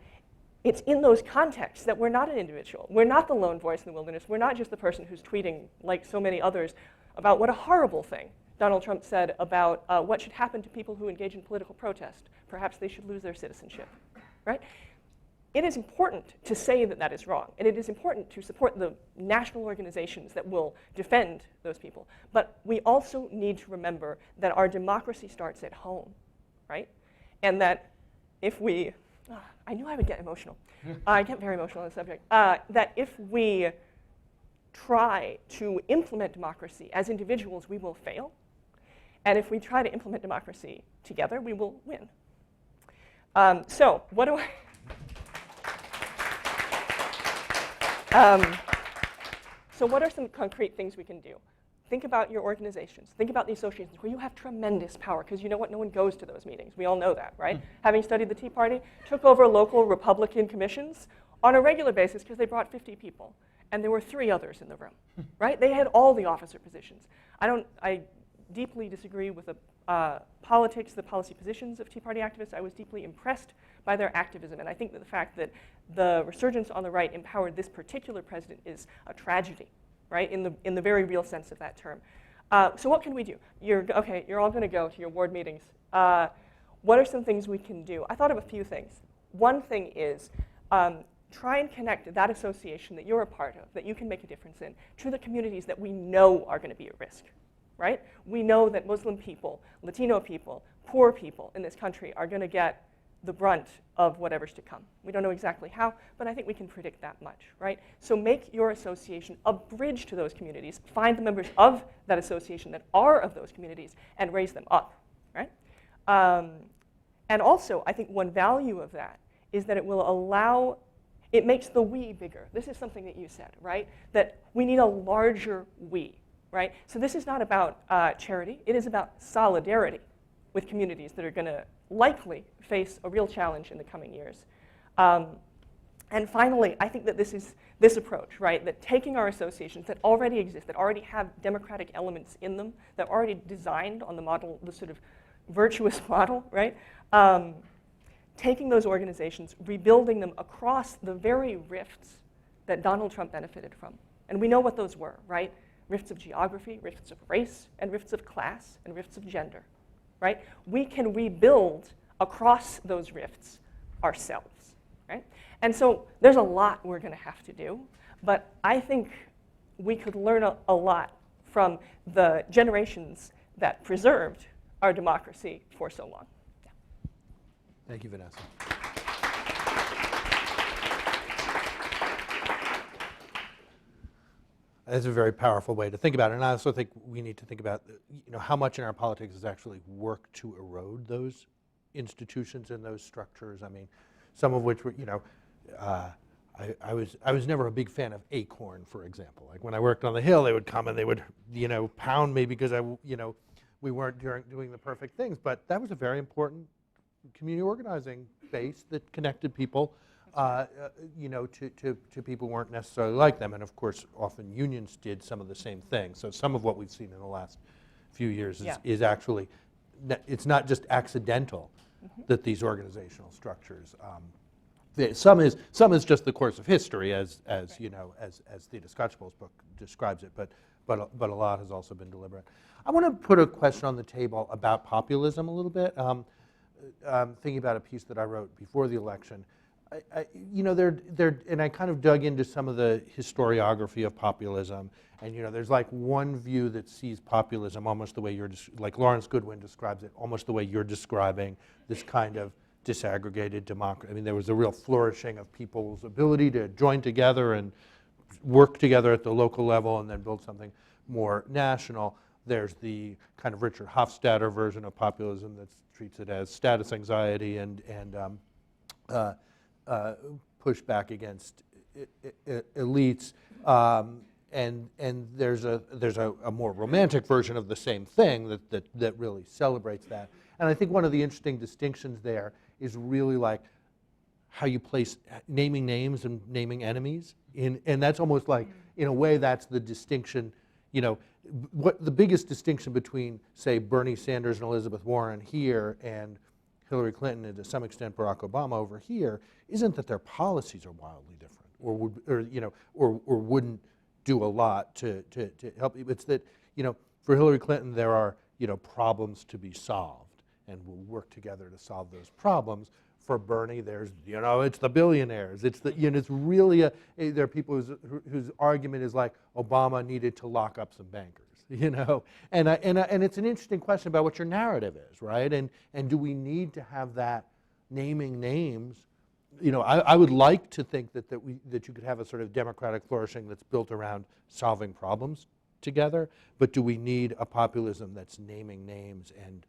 it's in those contexts that we're not an individual. We're not the lone voice in the wilderness. We're not just the person who's tweeting, like so many others, about what a horrible thing Donald Trump said about what should happen to people who engage in political protest. Perhaps they should lose their citizenship, right? It is important to say that that is wrong, and it is important to support the national organizations that will defend those people. But we also need to remember that our democracy starts at home, right? And that if we, I knew I would get emotional. I get very emotional on the subject. That if we try to implement democracy as individuals, we will fail. And if we try to implement democracy together, we will win. So what do so what are some concrete things we can do? Think about your organizations. Think about the associations where you have tremendous power, because you know what? No one goes to those meetings. We all know that, right? Having studied the Tea Party, took over local Republican commissions on a regular basis because they brought 50 people, and there were 3 others in the room, right? They had all the officer positions. I deeply disagree with the politics, the policy positions of Tea Party activists. I was deeply impressed by their activism, and I think that the fact that the resurgence on the right empowered this particular president is a tragedy, right, in the very real sense of that term. So what can we do? You're all going to go to your ward meetings. What are some things we can do? I thought of a few things. One thing is try and connect that association that you're a part of, that you can make a difference in, to the communities that we know are going to be at risk, right? We know that Muslim people, Latino people, poor people in this country are going to get the brunt of whatever's to come. We don't know exactly how, but I think we can predict that much, right? So make your association a bridge to those communities. Find the members of that association that are of those communities and raise them up, right? And also, I think one value of that is that it will allow, it makes the we bigger. This is something that you said, right? That we need a larger we, right? So this is not about charity. It is about solidarity with communities that are going to likely face a real challenge in the coming years. And finally, I think that this approach, right, that taking our associations that already exist, that already have democratic elements in them, that are already designed on the model, the sort of virtuous model, right, taking those organizations, rebuilding them across the very rifts that Donald Trump benefited from. And we know what those were, right? Rifts of geography, rifts of race, and rifts of class, and rifts of gender. Right? We can rebuild across those rifts ourselves, right? And so there's a lot we're going to have to do, but I think we could learn a lot from the generations that preserved our democracy for so long. Yeah. Thank you, Vanessa. That's a very powerful way to think about it, and I also think we need to think about, how much in our politics is actually work to erode those institutions and those structures. I mean, some of which were, I was never a big fan of Acorn, for example. Like when I worked on the Hill, they would come and they would, pound me because we weren't doing the perfect things. But that was a very important community organizing base that connected people. To people who weren't necessarily like them. And of course, often unions did some of the same things. So some of what we've seen in the last few years is actually, it's not just accidental that these organizational structures, some is just the course of history as Theda Skocpol's book describes it, but but a lot has also been deliberate. I want to put a question on the table about populism a little bit. Thinking about a piece that I wrote before the election. You know, and I kind of dug into some of the historiography of populism, and you know, there's like one view that sees populism almost the way like Lawrence Goodwin describes it, almost the way you're describing this kind of disaggregated democracy. I mean, there was a real flourishing of people's ability to join together and work together at the local level and then build something more national. There's the kind of Richard Hofstadter version of populism that treats it as status anxiety and push back against elites, and there's a more romantic version of the same thing that really celebrates that. And I think one of the interesting distinctions there is really like how you place naming names and naming enemies, and that's almost like, in a way, that's the distinction. You know, what the biggest distinction between, say, Bernie Sanders and Elizabeth Warren here and Hillary Clinton and to some extent Barack Obama over here isn't that their policies are wildly different or wouldn't do a lot to help you. It's that, you know, for Hillary Clinton there are, you know, problems to be solved and we'll work together to solve those problems. For Bernie, there's, you know, it's the billionaires. It's the, you know, it's really there are people whose argument is like Obama needed to lock up some bankers. You know, and it's an interesting question about what your narrative is, right? And do we need to have that naming names? You know, I would like to think that you could have a sort of democratic flourishing that's built around solving problems together. But do we need a populism that's naming names and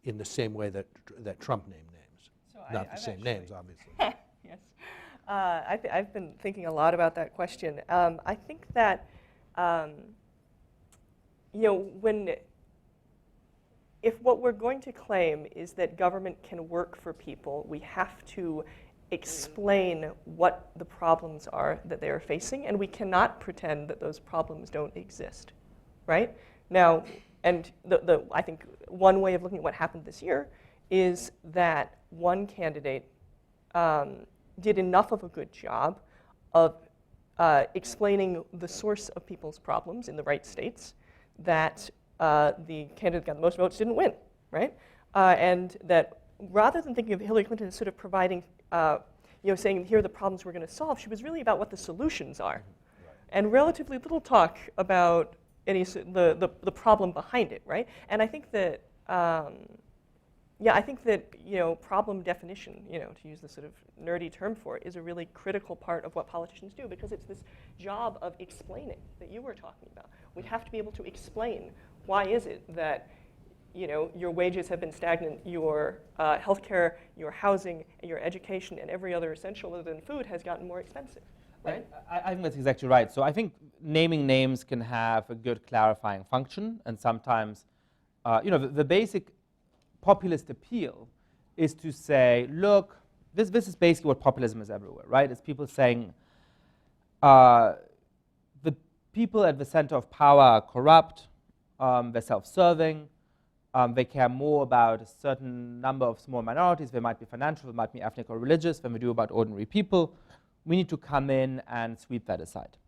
in the same way that Trump named names? So Not the same names, obviously. Yes. I've been thinking a lot about that question. I think that, you know, if what we're going to claim is that government can work for people, we have to explain what the problems are that they are facing, and we cannot pretend that those problems don't exist, right? Now, and I think one way of looking at what happened this year is that one candidate did enough of a good job of explaining the source of people's problems in the right states that the candidate that got the most votes didn't win, right? And that rather than thinking of Hillary Clinton as sort of providing, you know, saying here are the problems we're going to solve, she was really about what the solutions are, and relatively little talk about the problem behind it, right? And I think that, yeah, I think that, you know, problem definition, you know, to use the sort of nerdy term for it, is a really critical part of what politicians do, because it's this job of explaining that you were talking about. We have to be able to explain why is it that, you know, your wages have been stagnant, your healthcare, your housing, your education, and every other essential other than food has gotten more expensive, right? I think that's exactly right. So I think naming names can have a good clarifying function, and sometimes, you know, the basic populist appeal is to say, look, this is basically what populism is everywhere, right? It's people saying the people at the center of power are corrupt, they're self-serving, they care more about a certain number of small minorities, they might be financial, they might be ethnic or religious, than they do about ordinary people. We need to come in and sweep that aside.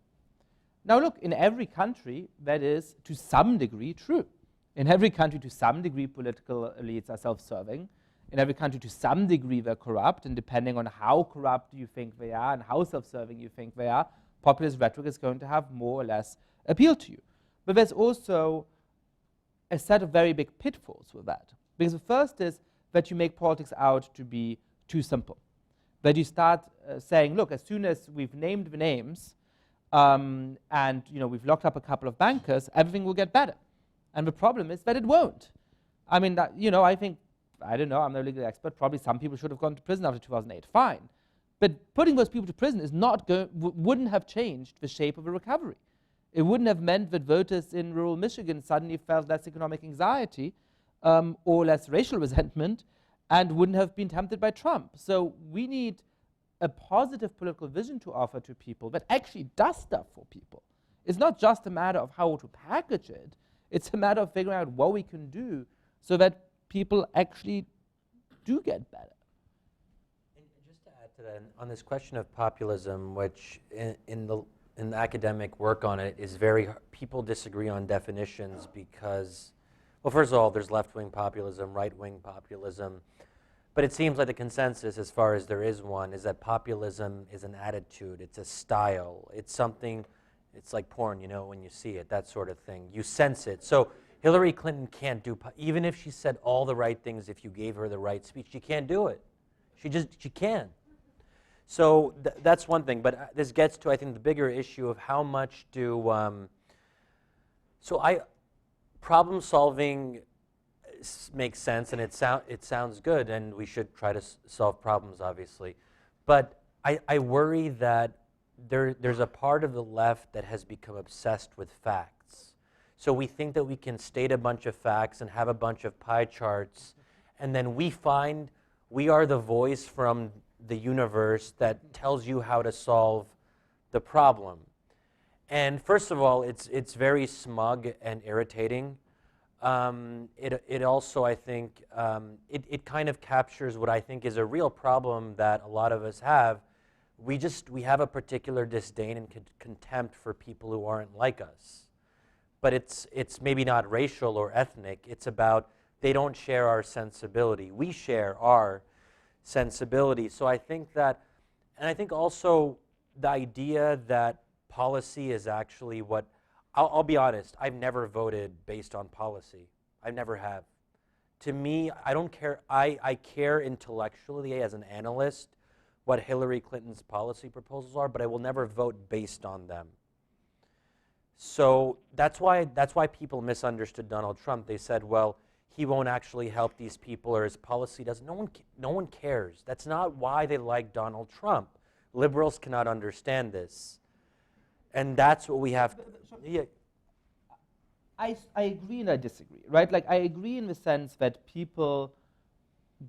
Now look, in every country, that is to some degree true. In every country, to some degree, political elites are self-serving. In every country, to some degree, they're corrupt, and depending on how corrupt you think they are and how self-serving you think they are, populist rhetoric is going to have more or less appeal to you. But there's also a set of very big pitfalls with that. Because the first is that you make politics out to be too simple. That you start saying, look, as soon as we've named the names and, you know, we've locked up a couple of bankers, everything will get better. And the problem is that it won't. I mean, you know, I think, I don't know, I'm no legal expert, probably some people should have gone to prison after 2008, fine. But putting those people to prison is not wouldn't have changed the shape of a recovery. It wouldn't have meant that voters in rural Michigan suddenly felt less economic anxiety or less racial resentment and wouldn't have been tempted by Trump. So we need a positive political vision to offer to people that actually does stuff for people. It's not just a matter of how to package it. It's a matter of figuring out what we can do so that people actually do get better. And just to add to that, on this question of populism, which in the in the academic work on it is very, people disagree on definitions because, well, first of all, there's left-wing populism, right-wing populism, but it seems like the consensus, as far as there is one, is that populism is an attitude, it's a style, it's something, it's like porn, you know, when you see it, that sort of thing. You sense it. So Hillary Clinton can't do, even if she said all the right things, if you gave her the right speech, she can't do it. She can't. So that's one thing, but this gets to, I think, the bigger issue of how much do, problem solving makes sense, and it sounds good, and we should try to solve problems, obviously. But I worry that there's a part of the left that has become obsessed with facts. So we think that we can state a bunch of facts and have a bunch of pie charts, and then we find we are the voice from the universe that tells you how to solve the problem. And first of all, it's very smug and irritating. It also, I think, it kind of captures what I think is a real problem that a lot of us have. We have a particular disdain and contempt for people who aren't like us. But it's maybe not racial or ethnic. It's about they don't share our sensibility. We share our sensibility. So I think that, and I think also the idea that policy is actually what, I'll be honest, I've never voted based on policy. I never have. To me, I don't care, I care intellectually as an analyst what Hillary Clinton's policy proposals are, but I will never vote based on them. So that's why people misunderstood Donald Trump. They said, well, he won't actually help these people, or his policy doesn't. No one cares. That's not why they like Donald Trump. Liberals cannot understand this. And that's what we have. Yeah. I agree and I disagree, right? Like, I agree in the sense that people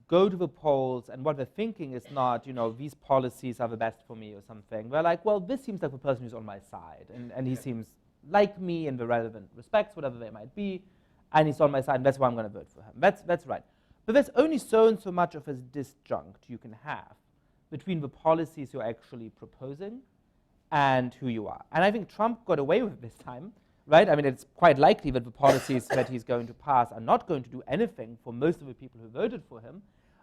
go to the polls and what they're thinking is not, you know, these policies are the best for me or something. They're like, well, this seems like the person who's on my side, and he seems like me in the relevant respects, whatever they might be, and he's on my side, and that's why I'm going to vote for him. That's right. But there's only so and so much of a disjunct you can have between the policies you're actually proposing and who you are. And I think Trump got away with it this time, right? I mean, it's quite likely that the policies that he's going to pass are not going to do anything for most of the people who voted for him.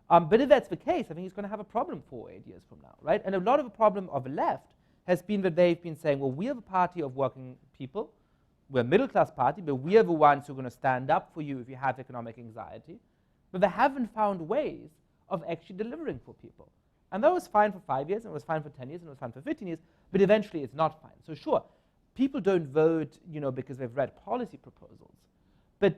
But if that's the case, I think he's going to have a problem 4 or 8 years from now, right? And a lot of the problem of the left has been that they've been saying, well, we are the party of working people. We're a middle-class party, but we are the ones who are going to stand up for you if you have economic anxiety. But they haven't found ways of actually delivering for people. And that was fine for 5 years, and it was fine for 10 years, and it was fine for 15 years, but eventually it's not fine. So sure, people don't vote, you know, because they've read policy proposals, but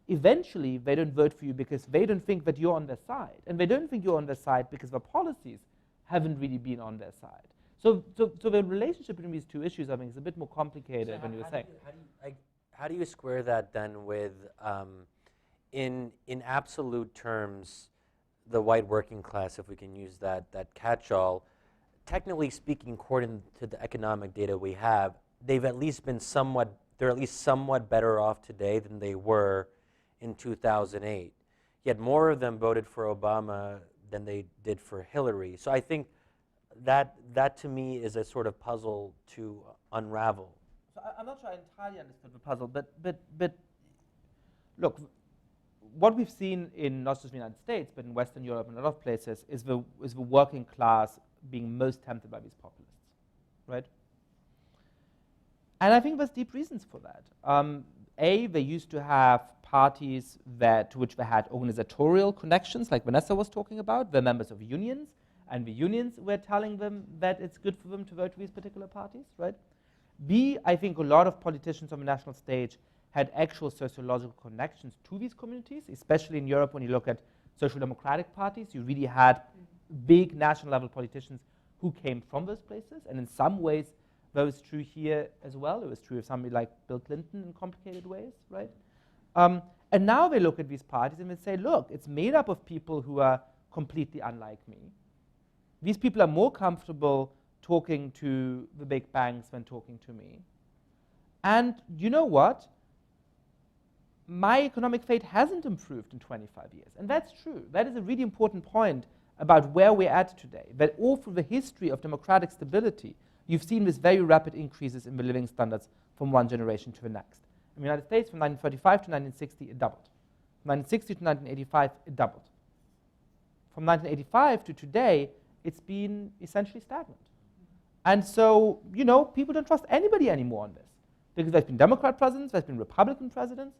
eventually they don't vote for you because they don't think that you're on their side. And they don't think you're on their side because the policies haven't really been on their side. So the relationship between these two issues, I think, is a bit more complicated than you were saying. How do you square that then with, in absolute terms, the white working class, if we can use that catch-all, technically speaking, according to the economic data we have, they're at least somewhat better off today than they were in 2008. Yet more of them voted for Obama than they did for Hillary. So I think that to me is a sort of puzzle to unravel. So I'm not sure I entirely understood the puzzle, but look, what we've seen in not just the United States, but in Western Europe and a lot of places, is the working class being most tempted by these populists, right? And I think there's deep reasons for that. They used to have parties to which they had organizatorial connections, like Vanessa was talking about. They're members of unions, and the unions were telling them that it's good for them to vote for these particular parties, right? B, I think a lot of politicians on the national stage had actual sociological connections to these communities, especially in Europe when you look at social democratic parties. You really had big national level politicians who came from those places, and in some ways that was true here as well. It was true of somebody like Bill Clinton in complicated ways, right? And now they look at these parties and they say, look, it's made up of people who are completely unlike me. These people are more comfortable talking to the big banks than talking to me. And you know what? My economic fate hasn't improved in 25 years. And that's true. That is a really important point about where we're at today. That all through the history of democratic stability, you've seen this very rapid increases in the living standards from one generation to the next. In the United States, from 1935 to 1960, it doubled. From 1960 to 1985, it doubled. From 1985 to today, it's been essentially stagnant. And so, people don't trust anybody anymore on this. Because there's been Democrat presidents, there's been Republican presidents,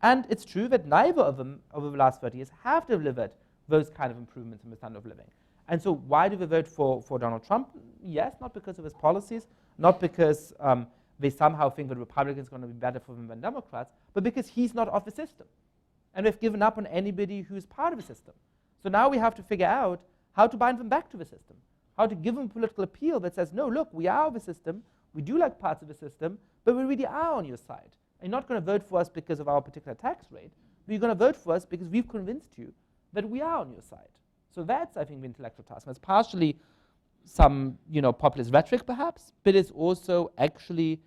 and it's true that neither of them over the last 30 years have delivered those kind of improvements in the standard of living. And so why do they vote for Donald Trump? Yes, not because of his policies, not because they somehow think that Republicans are going to be better for them than Democrats, but because he's not of the system. And they've given up on anybody who's part of the system. So now we have to figure out how to bind them back to the system, how to give them political appeal that says, no, look, we are the system, we do like parts of the system, but we really are on your side. And you're not going to vote for us because of our particular tax rate, but you're going to vote for us because we've convinced you that we are on your side. So that's, I think, the intellectual task. And it's partially some populist rhetoric, perhaps, but it's also actually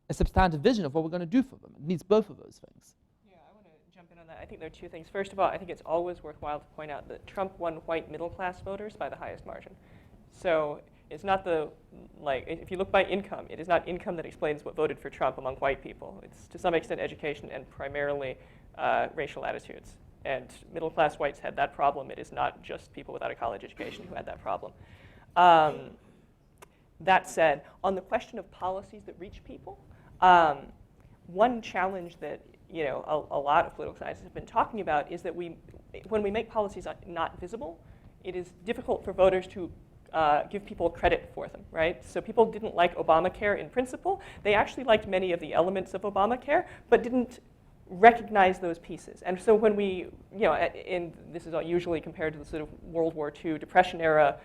a substantive vision of what we're going to do for them. It needs both of those things. Yeah, I want to jump in on that. I think there are two things. First of all, I think it's always worthwhile to point out that Trump won white middle-class voters by the highest margin. So it's not if you look by income, it is not income that explains what voted for Trump among white people. It's to some extent education and primarily racial attitudes. And middle-class whites had that problem. It is not just people without a college education who had that problem. That said, on the question of policies that reach people, one challenge that a lot of political scientists have been talking about is that when we make policies not visible, it is difficult for voters to give people credit for them, right? So people didn't like Obamacare in principle. They actually liked many of the elements of Obamacare, but didn't recognize those pieces. And so when we, and this is usually compared to the sort of World War II Depression era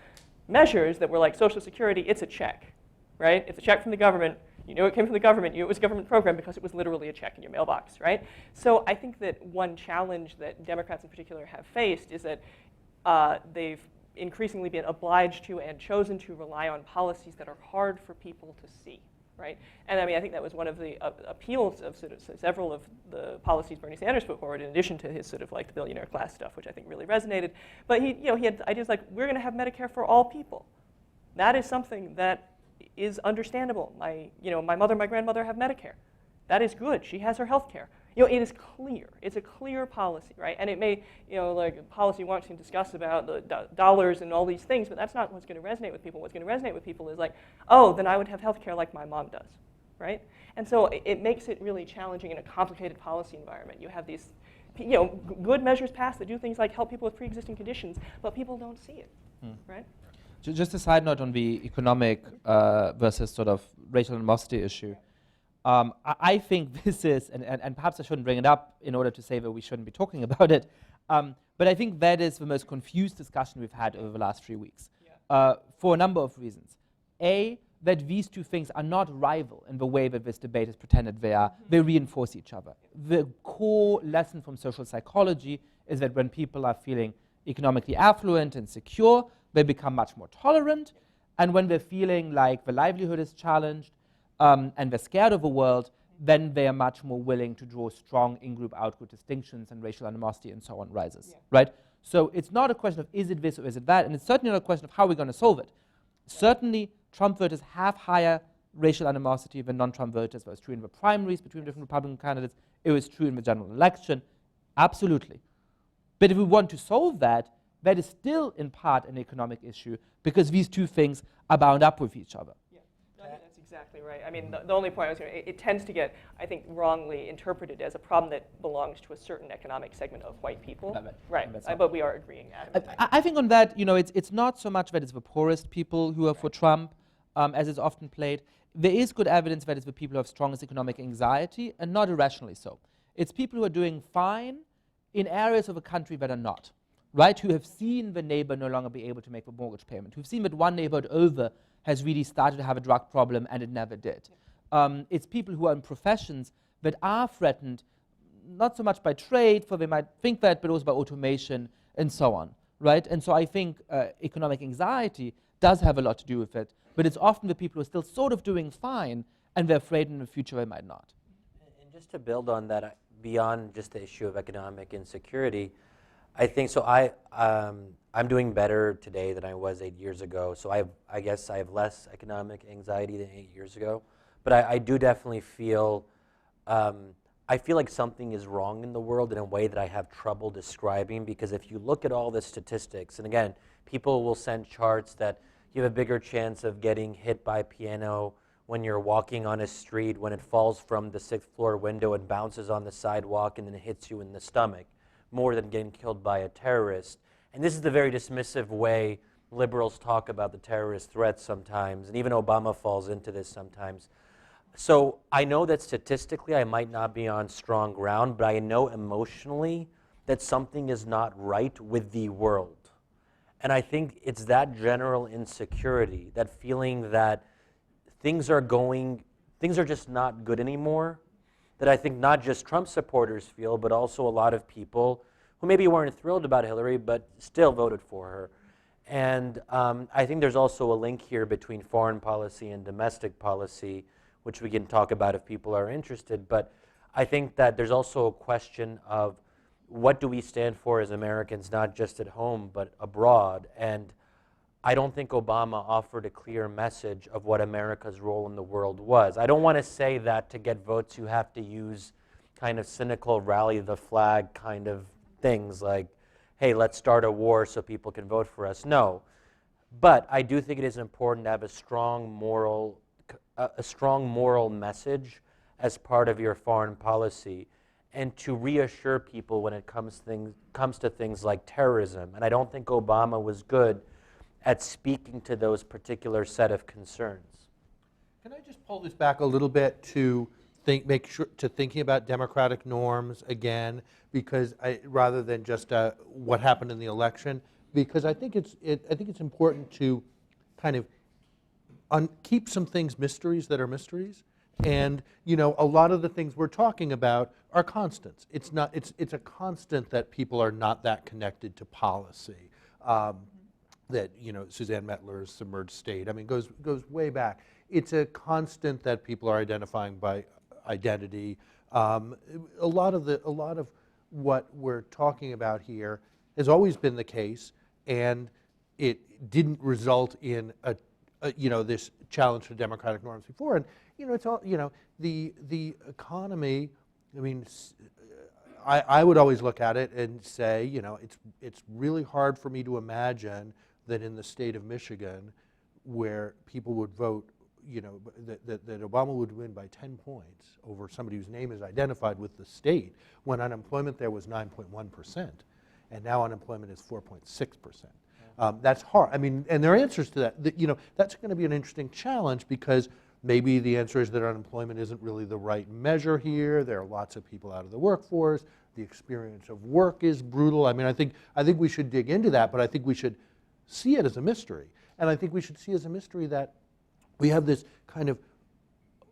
measures that were like Social Security, it's a check, right? It's a check from the government. You knew it came from the government. You knew it was a government program because it was literally a check in your mailbox, right? So I think that one challenge that Democrats in particular have faced is that they've increasingly been obliged to and chosen to rely on policies that are hard for people to see, right? And I think that was one of the appeals of sort of several of the policies Bernie Sanders put forward, in addition to his sort of like the billionaire class stuff, which I think really resonated. But he had ideas like, we're going to have Medicare for all people. That is something that is understandable. My mother, my grandmother have Medicare. That is good. She has her health care. It is clear. It's a clear policy, right? And it may, like policy wants to discuss about the dollars and all these things, but that's not what's going to resonate with people. What's going to resonate with people is like, oh, then I would have health care like my mom does, right? And so it makes it really challenging in a complicated policy environment. You have these, good measures passed that do things like help people with pre-existing conditions, but people don't see it, right? Just a side note on the economic versus sort of racial animosity issue. I think this is, and perhaps I shouldn't bring it up in order to say that we shouldn't be talking about it, but I think that is the most confused discussion we've had over the last 3 weeks for a number of reasons. A, that these two things are not rival in the way that this debate is pretended they are. They reinforce each other. The core lesson from social psychology is that when people are feeling economically affluent and secure, they become much more tolerant, and when they're feeling like the livelihood is challenged, and they're scared of the world, then they are much more willing to draw strong in-group, out-group distinctions, and racial animosity and so on rises, right? So it's not a question of is it this or is it that, and it's certainly not a question of how we're going to solve it. Certainly, Trump voters have higher racial animosity than non-Trump voters. That was true in the primaries between different Republican candidates. It was true in the general election. Absolutely. But if we want to solve that, that is still in part an economic issue because these two things are bound up with each other. I think that's exactly right. The only point I was going to, it tends to get, I think, wrongly interpreted as a problem that belongs to a certain economic segment of white people. Right, but we are agreeing adamantly. I think on that, it's not so much that it's the poorest people who are for Trump, as is often played. There is good evidence that it's the people who have strongest economic anxiety, and not irrationally so. It's people who are doing fine in areas of a country that are not, right? Who have seen the neighbor no longer be able to make the mortgage payment, who've seen that one neighborhood over has really started to have a drug problem and it never did. It's people who are in professions that are threatened, not so much by trade, for they might think that, but also by automation and so on, right? And so I think economic anxiety does have a lot to do with it, but it's often the people who are still sort of doing fine and they're afraid in the future they might not. And just to build on that, beyond just the issue of economic insecurity, I think so. I'm doing better today than I was 8 years ago. So I guess I have less economic anxiety than 8 years ago. But I do definitely feel, I feel like something is wrong in the world in a way that I have trouble describing, because if you look at all the statistics, and again, people will send charts that you have a bigger chance of getting hit by a piano when you're walking on a street, when it falls from the 6th floor window and bounces on the sidewalk and then hits you in the stomach, more than getting killed by a terrorist. And this is the very dismissive way liberals talk about the terrorist threats sometimes, and even Obama falls into this sometimes. So I know that statistically I might not be on strong ground, but I know emotionally that something is not right with the world. And I think it's that general insecurity, that feeling that things are just not good anymore, that I think not just Trump supporters feel, but also a lot of people who maybe weren't thrilled about Hillary, but still voted for her. And I think there's also a link here between foreign policy and domestic policy, which we can talk about if people are interested. But I think that there's also a question of what do we stand for as Americans, not just at home, but abroad. And I don't think Obama offered a clear message of what America's role in the world was. I don't want to say that to get votes you have to use kind of cynical rally the flag kind of things like, hey, let's start a war so people can vote for us. No. But I do think it is important to have a strong moral message as part of your foreign policy, and to reassure people when it comes to things like terrorism. And I don't think Obama was good at speaking to those particular set of concerns. Can I just pull this back a little bit to thinking about democratic norms again, because rather than just what happened in the election, because I think it's important to kind of keep some things mysteries that are mysteries. And a lot of the things we're talking about are constants. It's a constant that people are not that connected to policy. That Suzanne Mettler's submerged state, I mean, goes way back. It's a constant that people are identifying by identity. A lot of what we're talking about here has always been the case, and it didn't result in this challenge to democratic norms before. And it's all the economy. I mean, I would always look at it and say, it's really hard for me to imagine that in the state of Michigan, where people would vote, that Obama would win by 10 points over somebody whose name is identified with the state, when unemployment there was 9.1%, and now unemployment is 4.6%. That's hard. I mean, and there are answers to that. That's going to be an interesting challenge, because maybe the answer is that unemployment isn't really the right measure here. There are lots of people out of the workforce. The experience of work is brutal. I mean, I think we should dig into that, but I think we should see it as a mystery. And I think we should see as a mystery that we have this kind of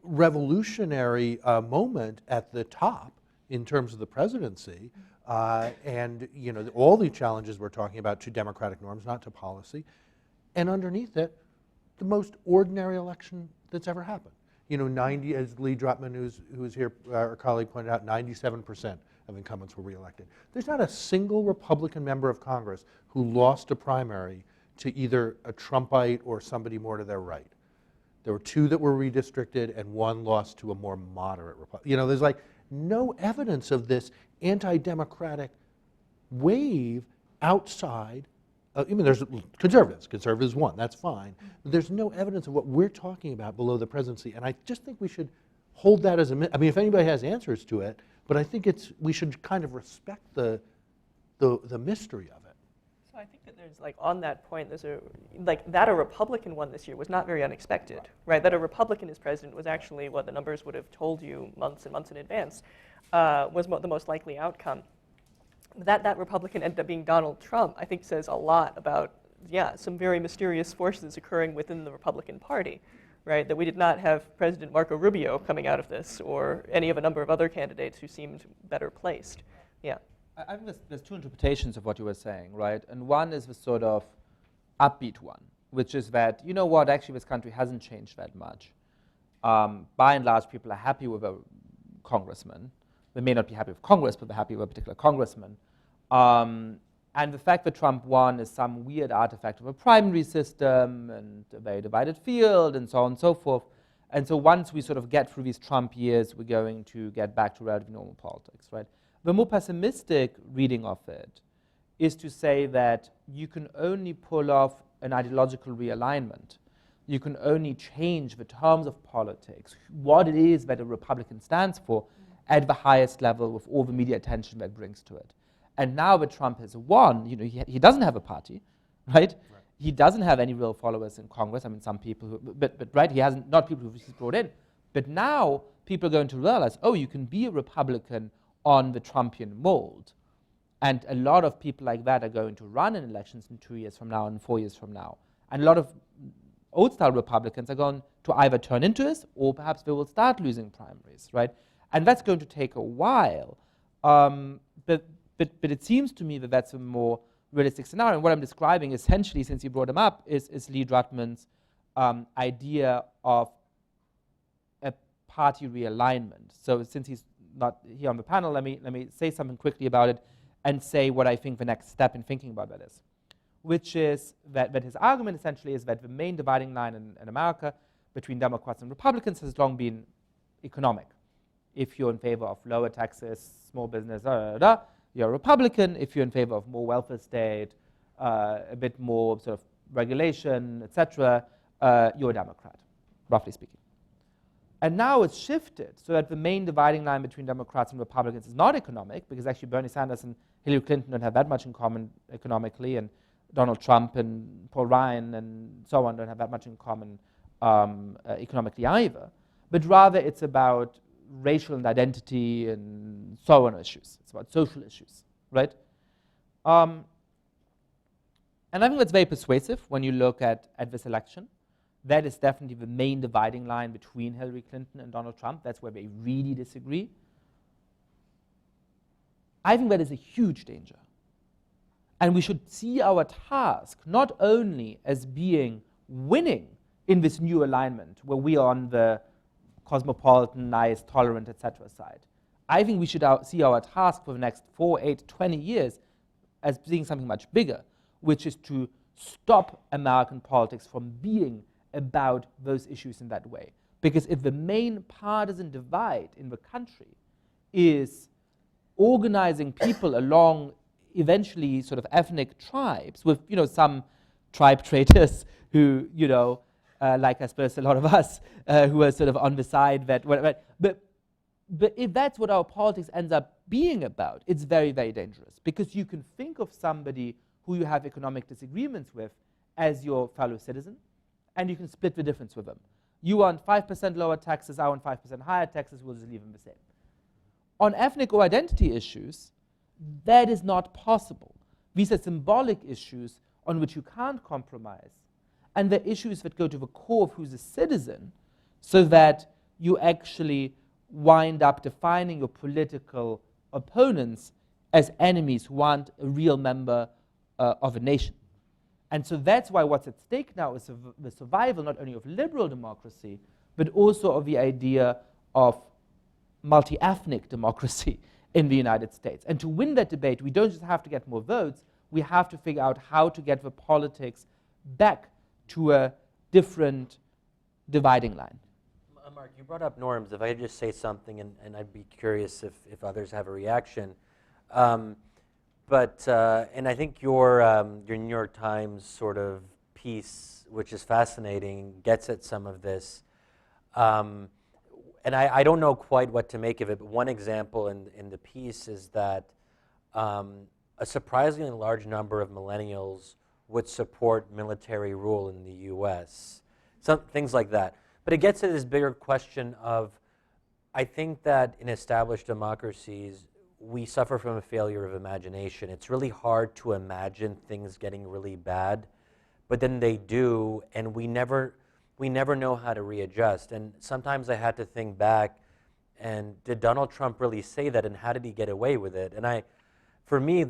revolutionary moment at the top in terms of the presidency, and all the challenges we're talking about to democratic norms, not to policy, and underneath it, the most ordinary election that's ever happened. 90, as Lee Drutman, who's here, our colleague, pointed out, 97% of incumbents were reelected. There's not a single Republican member of Congress who lost a primary to either a Trumpite or somebody more to their right. There were 2 that were redistricted, and 1 lost to a more moderate Republican. There's like no evidence of this anti-democratic wave outside. There's conservatives. Conservatives won. That's fine. But there's no evidence of what we're talking about below the presidency. And I just think we should hold that as a. I mean, if anybody has answers to it, but I think we should kind of respect the mystery of it. So I think that there's on that point, there's a Republican won this year was not very unexpected, right? That a Republican is president was actually what the numbers would have told you months and months in advance was the most likely outcome. That Republican ended up being Donald Trump, I think, says a lot about, some very mysterious forces occurring within the Republican Party, right? That we did not have President Marco Rubio coming out of this, or any of a number of other candidates who seemed better placed. Yeah. I think there's 2 interpretations of what you were saying, right? And one is the sort of upbeat one, which is that, actually this country hasn't changed that much. By and large, people are happy with a congressman. They may not be happy with Congress, but they're happy with a particular congressman. And the fact that Trump won is some weird artifact of a primary system and a very divided field and so on and so forth. And so once we sort of get through these Trump years, we're going to get back to relatively normal politics, right? The more pessimistic reading of it is to say that you can only pull off an ideological realignment. You can only change the terms of politics, what it is that a Republican stands for, at the highest level with all the media attention that brings to it. And now that Trump has won, you know, he doesn't have a party, right? He doesn't have any real followers in Congress. I mean, some people who, but right, he hasn't, not people who he's brought in. But now people are going to realize, oh, you can be a Republican on the Trumpian mold. And a lot of people like that are going to run in elections in 2 years from now and 4 years from now. And a lot of old-style Republicans are going to either turn into this, or perhaps they will start losing primaries, right? And that's going to take a while. But it seems to me that that's a more realistic scenario. And what I'm describing, essentially, since you brought him up, is Lee Drutman's idea of a party realignment. So since he's not here on the panel, let me say something quickly about it and say what I think the next step in thinking about that is, which is that his argument essentially is that the main dividing line in America between Democrats and Republicans has long been economic. If you're in favor of lower taxes, small business, you're a Republican. If you're in favor of more welfare state, a bit more sort of regulation, etc., you're a Democrat, roughly speaking. And now it's shifted so that the main dividing line between Democrats and Republicans is not economic, because actually Bernie Sanders and Hillary Clinton don't have that much in common economically, and Donald Trump and Paul Ryan and so on don't have that much in common economically either. But rather it's about racial and identity and so on issues. It's about social issues, right? And I think that's very persuasive when you look at this election. That is definitely the main dividing line between Hillary Clinton and Donald Trump. That's where they really disagree. I think that is a huge danger. And we should see our task not only as being winning in this new alignment, where we are on the cosmopolitan, nice, tolerant, etc. side. I think we should see our task for the next 4, 8, 20 years as being something much bigger, which is to stop American politics from being about those issues in that way. Because if the main partisan divide in the country is organizing people along eventually sort of ethnic tribes with, you know, some tribe traitors who, you know, like I suppose a lot of us who are sort of on the side that, but if that's what our politics ends up being about, it's very, very dangerous, because you can think of somebody who you have economic disagreements with as your fellow citizen, and you can split the difference with them. You want 5% lower taxes, I want 5% higher taxes, we'll just leave them the same. On ethnic or identity issues, that is not possible. These are symbolic issues on which you can't compromise. And they're issues that go to the core of who's a citizen, so that you actually wind up defining your political opponents as enemies who aren't a real member of a nation. And so that's why what's at stake now is the survival not only of liberal democracy, but also of the idea of multi-ethnic democracy in the United States. And to win that debate, we don't just have to get more votes, we have to figure out how to get the politics back to a different dividing line. Mark, you brought up norms. If I could just say something, and I'd be curious if others have a reaction. And I think your New York Times sort of piece, which is fascinating, gets at some of this. And I don't know quite what to make of it, but one example in the piece is that a surprisingly large number of millennials would support military rule in the US. Some things like that. But it gets to this bigger question of, I think that in established democracies, we suffer from a failure of imagination. It's really hard to imagine things getting really bad, but then they do, and we never know how to readjust. And sometimes I had to think back, and did Donald Trump really say that, and how did he get away with it? And for me,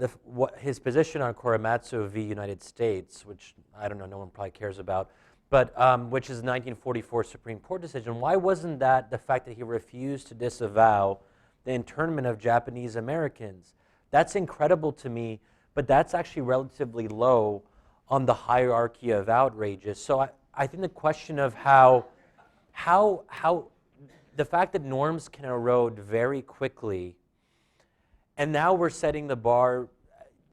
his position on Korematsu v. United States, which I don't know, no one probably cares about, but which is a 1944 Supreme Court decision, why wasn't that the fact that he refused to disavow the internment of Japanese Americans? That's incredible to me, but that's actually relatively low on the hierarchy of outrages. So I think the question of how the fact that norms can erode very quickly, and now we're setting the bar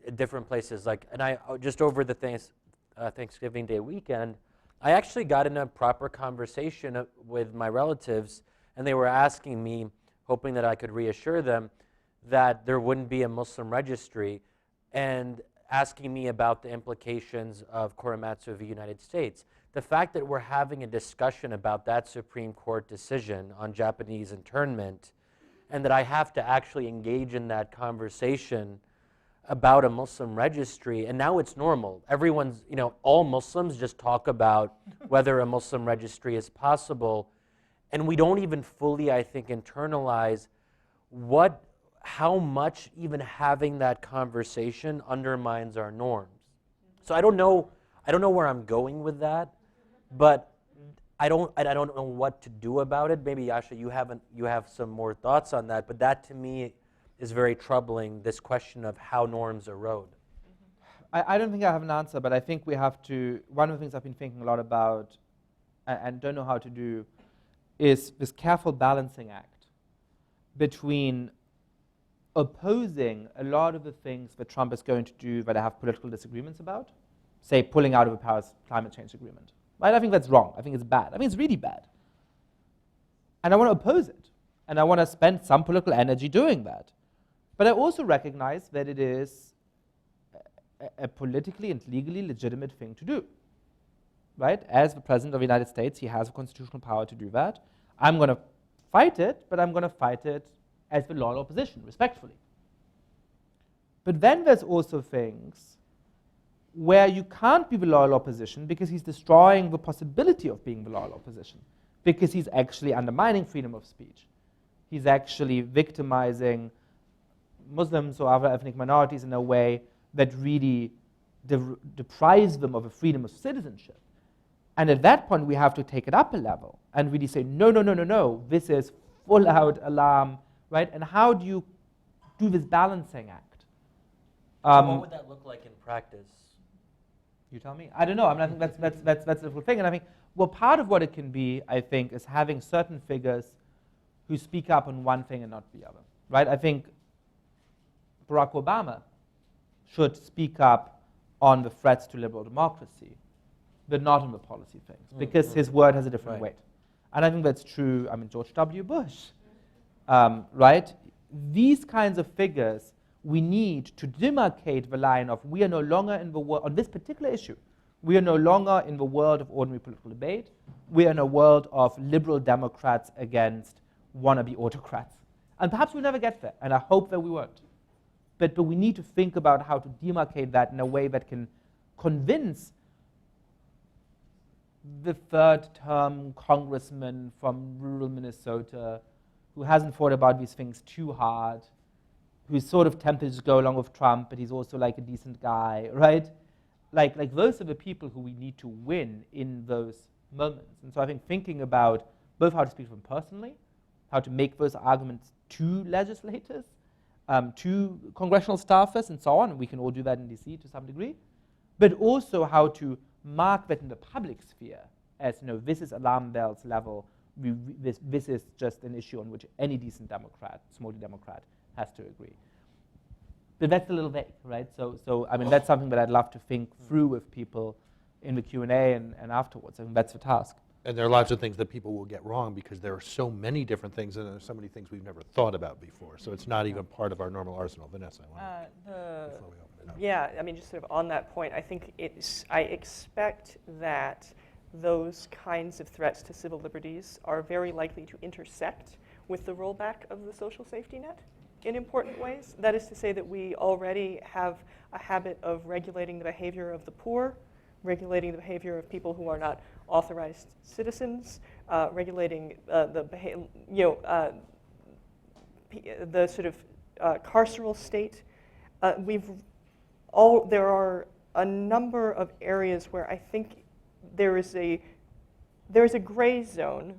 at different places. Like, and I just over the Thanksgiving Day weekend, I actually got in a proper conversation with my relatives, and they were asking me, hoping that I could reassure them that there wouldn't be a Muslim registry, and asking me about the implications of Korematsu of the United States. The fact that we're having a discussion about that Supreme Court decision on Japanese internment, and that I have to actually engage in that conversation about a Muslim registry, and now it's normal. Everyone's, all Muslims just talk about whether a Muslim registry is possible, and we don't even fully, I think, internalize how much even having that conversation undermines our norms. So I don't know where I'm going with that, but I don't know what to do about it. Maybe Yasha, you have some more thoughts on that, but that to me is very troubling, this question of how norms erode. I don't think I have an answer, but I think we have to, one of the things I've been thinking a lot about and don't know how to do is this careful balancing act between opposing a lot of the things that Trump is going to do that I have political disagreements about, say pulling out of a Paris climate change agreement. Right? I think that's wrong. I think it's bad. I think it's really bad. And I want to oppose it. And I want to spend some political energy doing that. But I also recognize that it is a politically and legally legitimate thing to do. Right? As the President of the United States, he has a constitutional power to do that. I'm going to fight it, but I'm going to fight it as the loyal opposition, respectfully. But then there's also things where you can't be the loyal opposition because he's destroying the possibility of being the loyal opposition, because he's actually undermining freedom of speech. He's actually victimizing Muslims or other ethnic minorities in a way that really deprives them of a freedom of citizenship. And at that point, we have to take it up a level and really say, no, this is full-out alarm, right? And how do you do this balancing act? So what would that look like in practice? You tell me. I don't know. I mean, I think that's the difficult thing. And I think, well, part of what it can be, I think, is having certain figures who speak up on one thing and not the other, right? I think Barack Obama should speak up on the threats to liberal democracy, but not on the policy things, because his word has a different weight. And I think that's true, George W. Bush, right? These kinds of figures, we need to demarcate the line of we are no longer in the world, on this particular issue, we are no longer in the world of ordinary political debate. We are in a world of liberal Democrats against wannabe autocrats. And perhaps we'll never get there, and I hope that we won't. But we need to think about how to demarcate that in a way that can convince the third-term congressman from rural Minnesota who hasn't thought about these things too hard, who's sort of tempted to go along with Trump, but he's also like a decent guy, right? Like those are the people who we need to win in those moments. And so I think thinking about both how to speak to them personally, how to make those arguments to legislators, to congressional staffers, and so on, and we can all do that in DC to some degree, but also how to mark that in the public sphere as, this is alarm bells level, this is just an issue on which any decent Democrat, small d Democrat, has to agree. But that's a little vague, right? So I mean, that's something that I'd love to think through with people in the Q&A and afterwards. I mean, that's the task. And there are lots of things that people will get wrong because there are so many different things and there are so many things we've never thought about before. So it's not even part of our normal arsenal. Vanessa, before we open it up. Yeah, I mean, just sort of on that point, I think I expect that those kinds of threats to civil liberties are very likely to intersect with the rollback of the social safety net in important ways. That is to say that we already have a habit of regulating the behavior of the poor, regulating the behavior of people who are not authorized citizens, regulating the sort of carceral state. There are a number of areas where I think there is a gray zone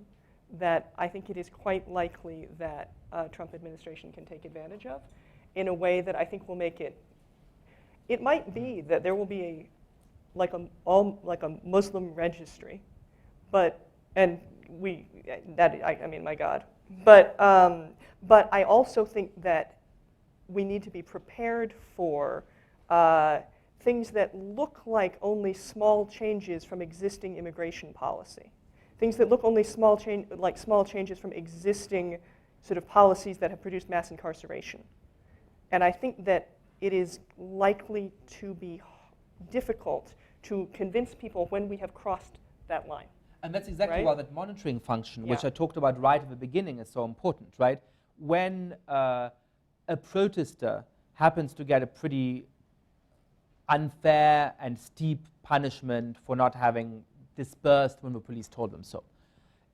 that I think it is quite likely that Trump administration can take advantage of in a way that I think will make it, it might be that there will be like a Muslim registry, but I mean, my God, but I also think that we need to be prepared for things that look like only small changes from existing immigration policy, things that look only like small changes from existing sort of policies that have produced mass incarceration. And I think that it is likely to be difficult to convince people when we have crossed that line. And that's exactly Right? why that monitoring function, which Yeah. I talked about right at the beginning, is so important, right? When a protester happens to get a pretty unfair and steep punishment for not having dispersed when the police told them so,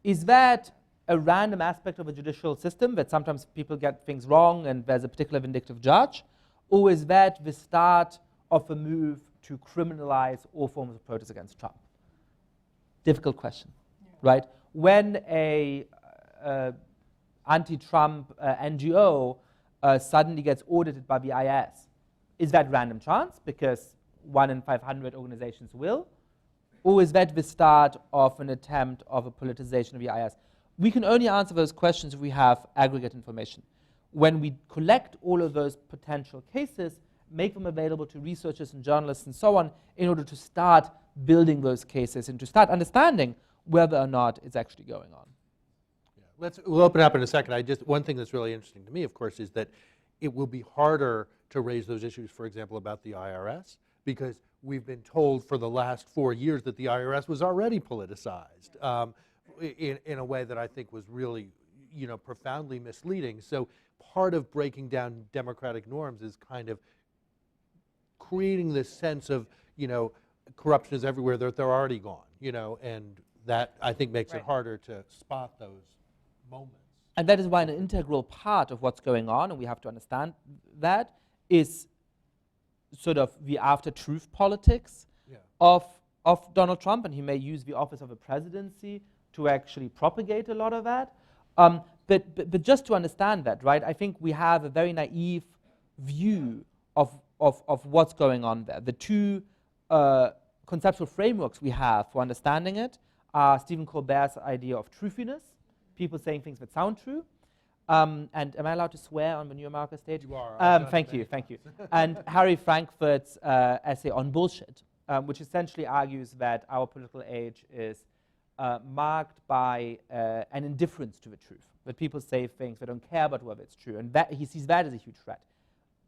is that a random aspect of a judicial system that sometimes people get things wrong and there's a particular vindictive judge? Or is that the start of a move to criminalize all forms of protest against Trump? Difficult question, right? When a anti-Trump NGO suddenly gets audited by the IS, is that random chance because 1 in 500 organizations will? Or is that the start of an attempt of a politicization of the IS? We can only answer those questions if we have aggregate information. When we collect all of those potential cases, make them available to researchers and journalists and so on in order to start building those cases and to start understanding whether or not it's actually going on. Yeah. We'll open it up in a second. One thing that's really interesting to me, of course, is that it will be harder to raise those issues, for example, about the IRS, because we've been told for the last 4 years that the IRS was already politicized in a way that I think was really, profoundly misleading. So part of breaking down democratic norms is kind of creating this sense of, corruption is everywhere, that they're already gone, and that I think makes it harder to spot those moments. And that is why an integral part of what's going on, and we have to understand that, is sort of the after-truth politics of Donald Trump, and he may use the office of a presidency to actually propagate a lot of that. But just to understand that, right, I think we have a very naive view of what's going on there. The two conceptual frameworks we have for understanding it are Stephen Colbert's idea of truthiness, people saying things that sound true. And am I allowed to swear on the New America stage? You are. Thank you. And Harry Frankfurt's essay on bullshit, which essentially argues that our political age is marked by an indifference to the truth, that people say things they don't care about whether it's true, and that he sees that as a huge threat.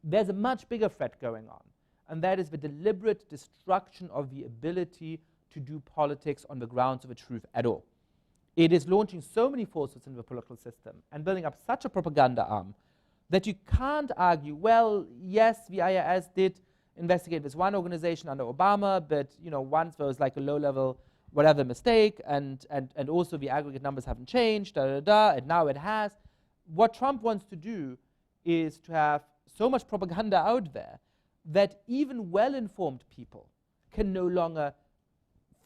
There's a much bigger threat going on, and that is the deliberate destruction of the ability to do politics on the grounds of a truth at all. It is launching so many forces in the political system and building up such a propaganda arm that you can't argue, well, yes, the IRS did investigate this one organization under Obama, but once there was like a low-level whatever mistake, and also the aggregate numbers haven't changed, and now it has. What Trump wants to do is to have so much propaganda out there that even well-informed people can no longer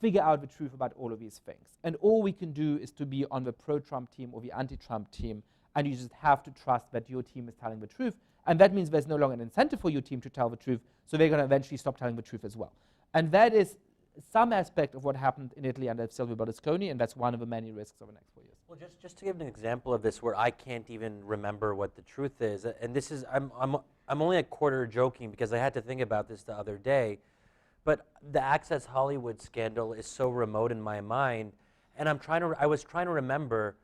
figure out the truth about all of these things. And all we can do is to be on the pro-Trump team or the anti-Trump team, and you just have to trust that your team is telling the truth. And that means there's no longer an incentive for your team to tell the truth, so they're going to eventually stop telling the truth as well. And that is some aspect of what happened in Italy under Silvio Berlusconi, and that's one of the many risks of the next 4 years. Well, just to give an example of this where I can't even remember what the truth is, and this is, I'm only a quarter joking because I had to think about this the other day, but the Access Hollywood scandal is so remote in my mind, and I was trying to remember,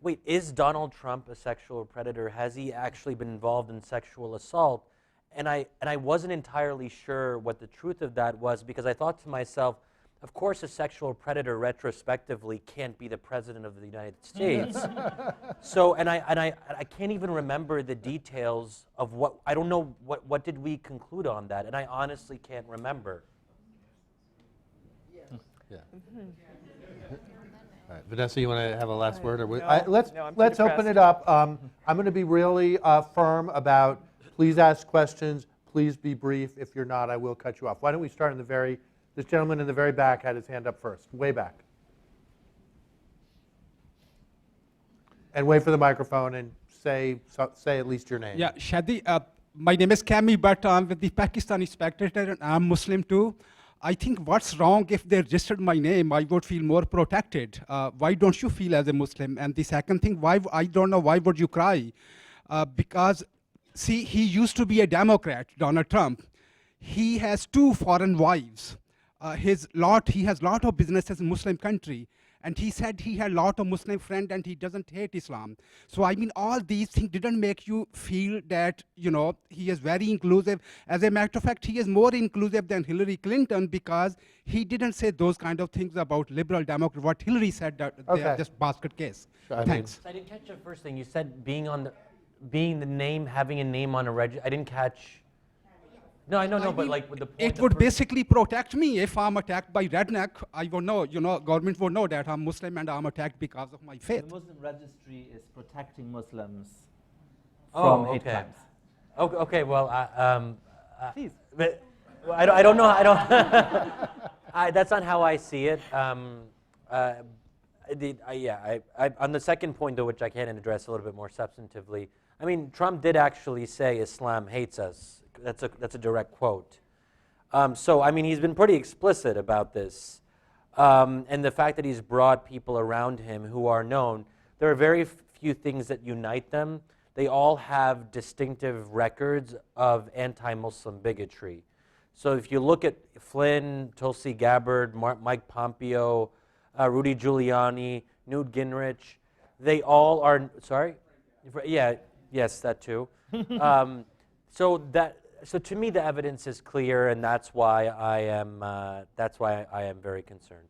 wait, is Donald Trump a sexual predator? Has he actually been involved in sexual assault? And I wasn't entirely sure what the truth of that was, because I thought to myself, of course a sexual predator retrospectively can't be the president of the United States. So, and I can't even remember the details of I don't know what did we conclude on that, and I honestly can't remember. Yeah. All right, Vanessa, you want to have a last word? Or No, let's no, I'm too let's open depressed. it up. I'm going to be really firm about, please ask questions, please be brief. If you're not, I will cut you off. Why don't we start this gentleman in the very back had his hand up first, way back. And wait for the microphone and say at least your name. Yeah, Shadi, My name is Kami, but I'm with the Pakistani Spectator, and I'm Muslim too. I think what's wrong if they registered my name, I would feel more protected. Why don't you feel as a Muslim? And the second thing, I don't know, why would you cry? Because, see, he used to be a Democrat, Donald Trump. He has 2 foreign wives. He has lot of businesses in Muslim country. And he said he had a lot of Muslim friends and he doesn't hate Islam. So I mean, all these things didn't make you feel that, you know, he is very inclusive. As a matter of fact, he is more inclusive than Hillary Clinton because he didn't say those kind of things about liberal Democrat. What Hillary said, that they are just basket case. I mean- Thanks. I didn't catch the first thing. You said being the name, having a name on a register. I didn't catch. No, I know, but mean, like with the point. It would basically protect me if I'm attacked by redneck. I would know, you know, government would know that I'm Muslim and I'm attacked because of my faith. The Muslim registry is protecting Muslims Oh, from hate okay. crimes. Okay, well, Please. but I don't know. I don't. That's not how I see it. On the second point, though, which I can address a little bit more substantively, I mean, Trump did actually say Islam hates us. That's a direct quote. So, I mean, he's been pretty explicit about this. And the fact that he's brought people around him who are known, there are very few things that unite them. They all have distinctive records of anti-Muslim bigotry. So if you look at Flynn, Tulsi Gabbard, Mike Pompeo, Rudy Giuliani, Newt Gingrich, they all are, sorry? Yeah, yes, that too. So to me, the evidence is clear, and that's why I am very concerned.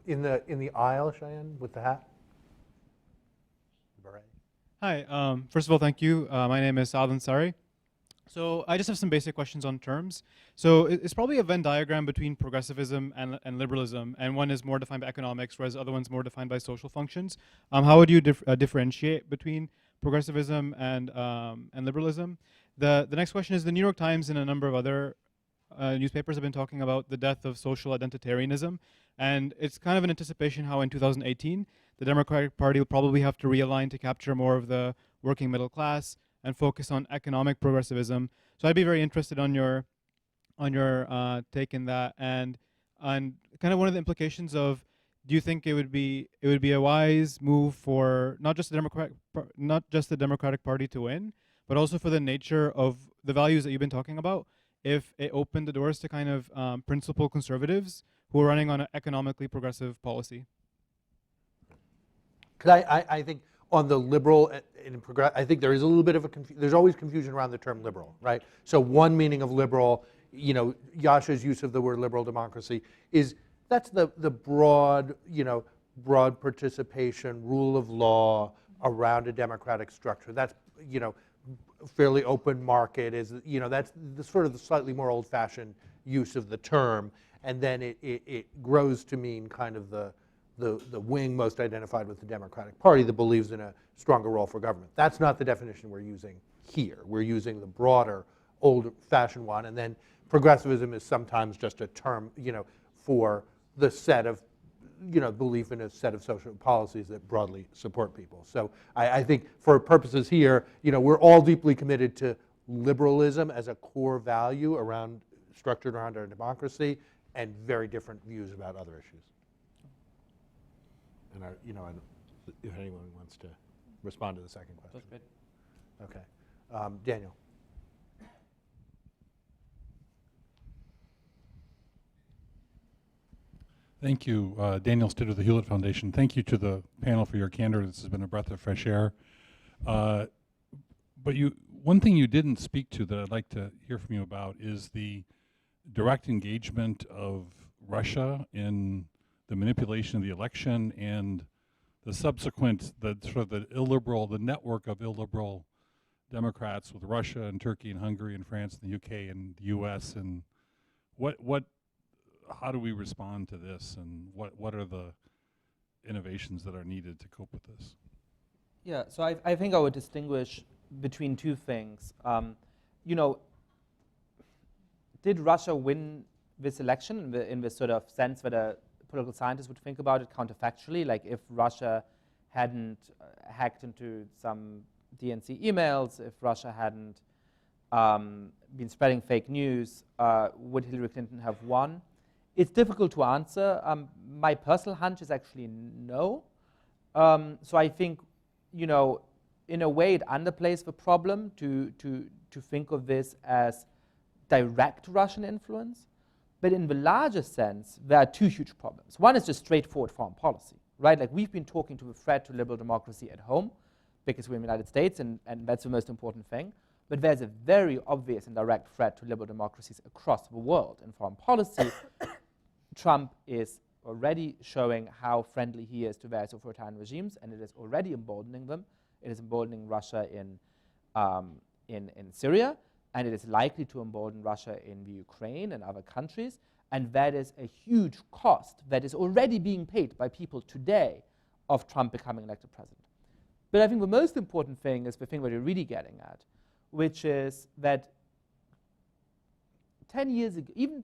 In the aisle, Cheyenne, with the hat. Beret. Hi. First of all, thank you. My name is Saad Ansari. So I just have some basic questions on terms. So it's probably a Venn diagram between progressivism and liberalism, and one is more defined by economics, whereas the other one's more defined by social functions. How would you differentiate between progressivism and liberalism? The next question is, the New York Times and a number of other newspapers have been talking about the death of social identitarianism, and it's kind of an anticipation how in 2018 the Democratic Party will probably have to realign to capture more of the working middle class and focus on economic progressivism. So I'd be very interested on your take in that, and kind of one of the implications of, do you think it would be a wise move for not just the Democratic Party to win, but also for the nature of the values that you've been talking about, if it opened the doors to kind of principled conservatives who are running on an economically progressive policy? Because I think on the liberal and I think there is a little bit of there's always confusion around the term liberal, right? So one meaning of liberal, you know, Yasha's use of the word liberal democracy is, that's the broad, you know, broad participation, rule of law around a democratic structure. That's, you know, fairly open market, is, you know, that's the sort of the slightly more old-fashioned use of the term, and then it grows to mean kind of the wing most identified with the Democratic Party that believes in a stronger role for government. That's not the definition we're using here. We're using the broader, old-fashioned one, and then progressivism is sometimes just a term, you know, for the set of, you know, belief in a set of social policies that broadly support people. So I think for purposes here, you know, we're all deeply committed to liberalism as a core value structured around our democracy, and very different views about other issues. And you know, if anyone wants to respond to the second question. That's good. Okay. Daniel. Thank you, Daniel Stitt of the Hewlett Foundation. Thank you to the panel for your candor. This has been a breath of fresh air. But one thing you didn't speak to that I'd like to hear from you about is the direct engagement of Russia in the manipulation of the election and the subsequent, the network of illiberal Democrats with Russia and Turkey and Hungary and France and the UK and the US, and how do we respond to this, and what are the innovations that are needed to cope with this? Yeah, so I think I would distinguish between two things. You know, did Russia win this election in the sort of sense that a political scientist would think about it counterfactually? Like if Russia hadn't hacked into some DNC emails, if Russia hadn't been spreading fake news, would Hillary Clinton have won? It's difficult to answer. My personal hunch is actually no. So I think, you know, in a way it underplays the problem to think of this as direct Russian influence. But in the larger sense, there are two huge problems. One is just straightforward foreign policy, right? Like we've been talking to the threat to liberal democracy at home because we're in the United States, and that's the most important thing. But there's a very obvious and direct threat to liberal democracies across the world in foreign policy. Trump is already showing how friendly he is to various authoritarian regimes, and it is already emboldening them. It is emboldening Russia in Syria, and it is likely to embolden Russia in the Ukraine and other countries. And that is a huge cost that is already being paid by people today of Trump becoming elected president. But I think the most important thing is the thing that you're really getting at, which is that 10 years ago, even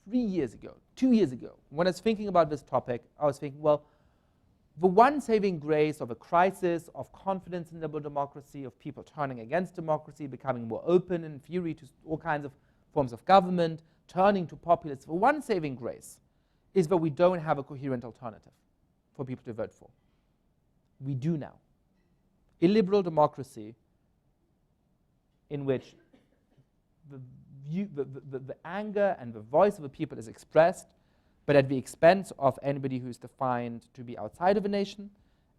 3 years ago, 2 years ago, when I was thinking about this topic, I was thinking, well, the one saving grace of a crisis of confidence in liberal democracy, of people turning against democracy, becoming more open in theory to all kinds of forms of government, turning to populists, the one saving grace is that we don't have a coherent alternative for people to vote for. We do now. A liberal democracy in which the anger and the voice of the people is expressed, but at the expense of anybody who's defined to be outside of a nation,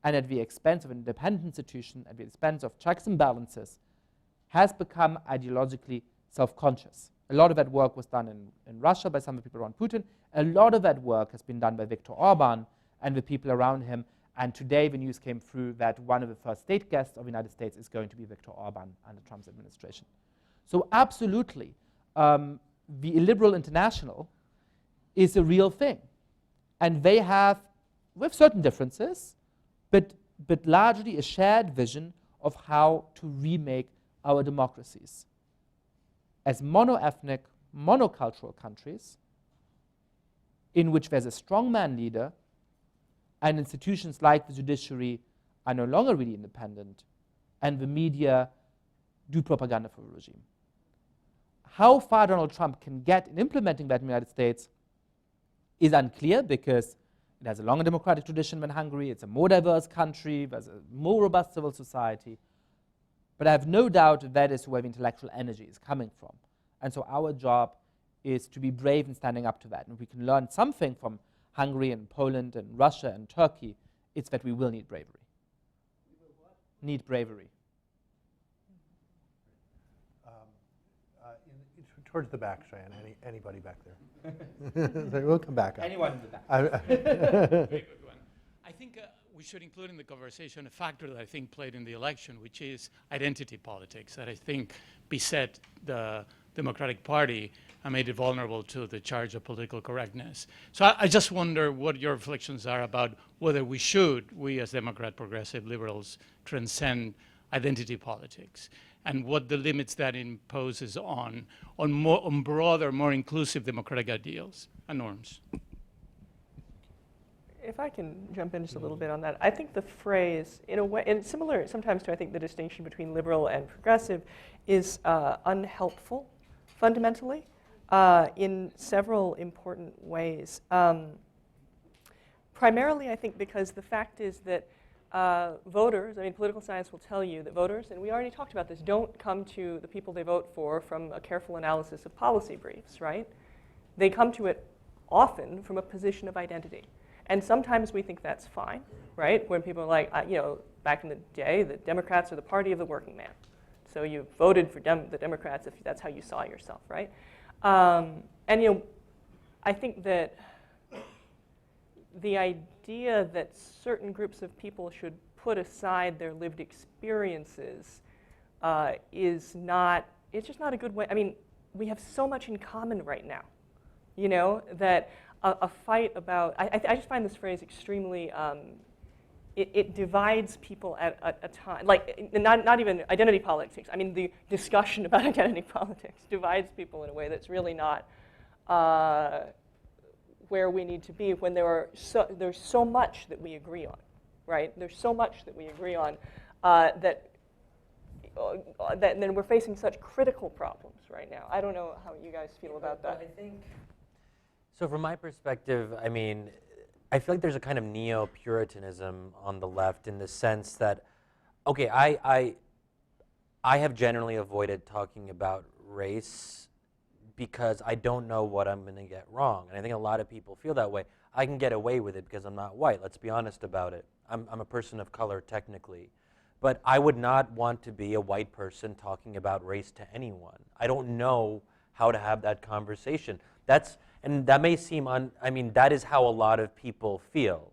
and at the expense of an independent institution, at the expense of checks and balances, has become ideologically self-conscious. A lot of that work was done in Russia by some of the people around Putin. A lot of that work has been done by Viktor Orban and the people around him. And today the news came through that one of the first state guests of the United States is going to be Viktor Orban under Trump's administration. So absolutely, the illiberal international is a real thing. And they have, with certain differences, but largely a shared vision of how to remake our democracies as mono-ethnic, monocultural countries in which there's a strongman leader and institutions like the judiciary are no longer really independent, and the media do propaganda for the regime. How far Donald Trump can get in implementing that in the United States is unclear, because it has a longer democratic tradition than Hungary, it's a more diverse country, there's a more robust civil society. But I have no doubt that is where the intellectual energy is coming from. And so our job is to be brave in standing up to that. And if we can learn something from Hungary and Poland and Russia and Turkey, it's that we will need bravery. We will what? Need bravery. Towards the back, Cheyenne. Anybody back there? We'll come back. Anyone in the back. Very good one. I think we should include in the conversation a factor that I think played in the election, which is identity politics, that I think beset the Democratic Party and made it vulnerable to the charge of political correctness. So I just wonder what your reflections are about whether we as Democrat, progressive liberals, transcend identity politics, and what the limits that imposes on broader, more inclusive democratic ideals and norms. If I can jump in just a little bit on that, I think the phrase, in a way, and similar sometimes to I think the distinction between liberal and progressive, is unhelpful fundamentally in several important ways. Primarily, I think because the fact is that voters, I mean, political science will tell you that voters, and we already talked about this, don't come to the people they vote for from a careful analysis of policy briefs, right? They come to it often from a position of identity. And sometimes we think that's fine, right? When people are like, back in the day, the Democrats are the party of the working man. So you voted for the Democrats if that's how you saw yourself, right? I think that the idea that certain groups of people should put aside their lived experiences it's just not a good way. I mean, we have so much in common right now, that a fight about, I just find this phrase extremely, it divides people at a time, like not even identity politics. I mean, the discussion about identity politics divides people in a way that's really not where we need to be when there's so much that we agree on, right? There's so much that we agree on that then we're facing such critical problems right now. I don't know how you guys feel about that. I think, so from my perspective, I mean, I feel like there's a kind of neo-Puritanism on the left in the sense that, okay, I have generally avoided talking about race because I don't know what I'm going to get wrong. And I think a lot of people feel that way. I can get away with it because I'm not white. Let's be honest about it. I'm a person of color technically. But I would not want to be a white person talking about race to anyone. I don't know how to have that conversation. And that may seem, I mean, that is how a lot of people feel.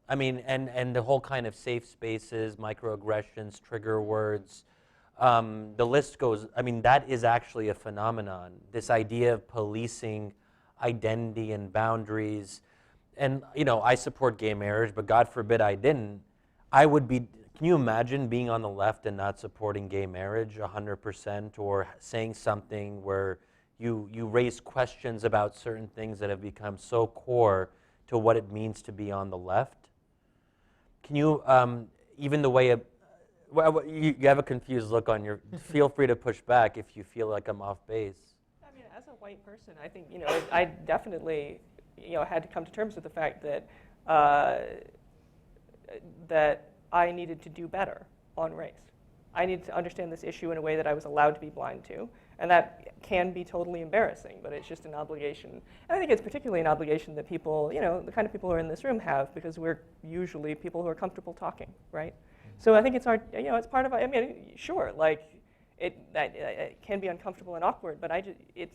I mean, and the whole kind of safe spaces, microaggressions, trigger words, the list goes, I mean, that is actually a phenomenon. This idea of policing identity and boundaries. And, you know, I support gay marriage, but God forbid I didn't. I would be, can you imagine being on the left and not supporting gay marriage 100%, or saying something where you raise questions about certain things that have become so core to what it means to be on the left? Can you, even the way, well, you have a confused look on your, feel free to push back if you feel like I'm off base. I mean, as a white person, I think, you know, I definitely, you know, had to come to terms with the fact that that I needed to do better on race. I needed to understand this issue in a way that I was allowed to be blind to, and that can be totally embarrassing, but it's just an obligation. And I think it's particularly an obligation that people, you know, the kind of people who are in this room have, because we're usually people who are comfortable talking, right? So I think it's our, you know, it's part of, I mean, sure, like, it can be uncomfortable and awkward, but it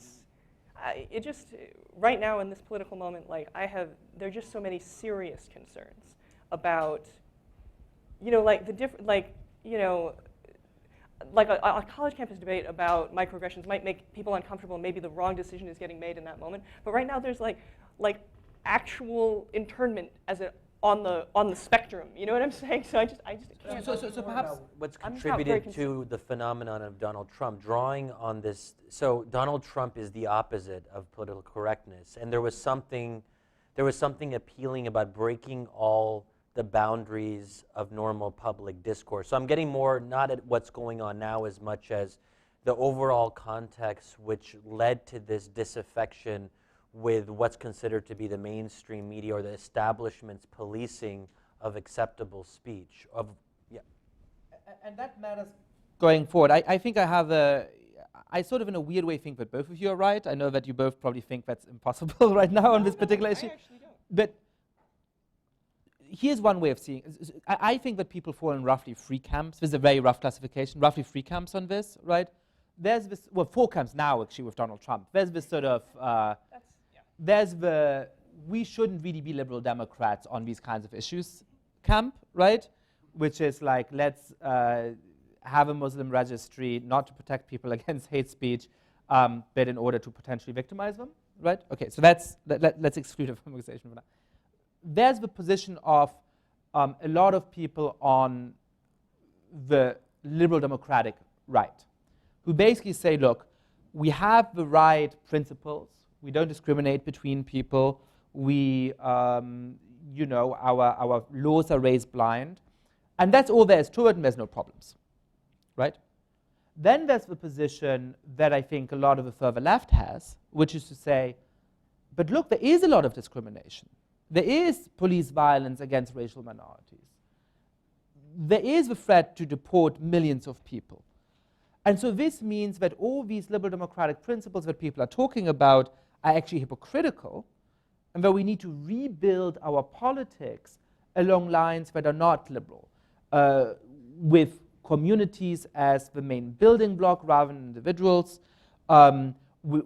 just, right now in this political moment, like, there are just so many serious concerns about, you know, like, like a college campus debate about microaggressions might make people uncomfortable, and maybe the wrong decision is getting made in that moment. But right now there's like actual internment as on the spectrum. You know what I'm saying? So I just can't. So perhaps what's contributed to the phenomenon of Donald Trump, drawing on this. So Donald Trump is the opposite of political correctness, and there was something appealing about breaking all the boundaries of normal public discourse. So I'm getting more not at what's going on now as much as the overall context which led to this disaffection with what's considered to be the mainstream media or the establishment's policing of acceptable speech. And that matters going forward. I think I sort of in a weird way think that both of you are right. I know that you both probably think that's impossible right now on this particular issue. I actually don't. But here's one way of seeing it. I think that people fall in roughly three camps. This is a very rough classification, roughly three camps on this, right? There's this, well, four camps now actually with Donald Trump. There's this sort of, there's the we shouldn't really be liberal Democrats on these kinds of issues camp, right? Which is like, let's have a Muslim registry, not to protect people against hate speech, but in order to potentially victimize them, right? Okay, so let's exclude it from the conversation for now. There's the position of a lot of people on the liberal democratic right, who basically say, look, we have the right principles, we don't discriminate between people, we, you know, our laws are race blind, and that's all there is to it, and there's no problems, right? Then there's the position that I think a lot of the further left has, which is to say, but look, there is a lot of discrimination. There is police violence against racial minorities. There is the threat to deport millions of people. And so this means that all these liberal democratic principles that people are talking about are actually hypocritical, and that we need to rebuild our politics along lines that are not liberal, with communities as the main building block rather than individuals,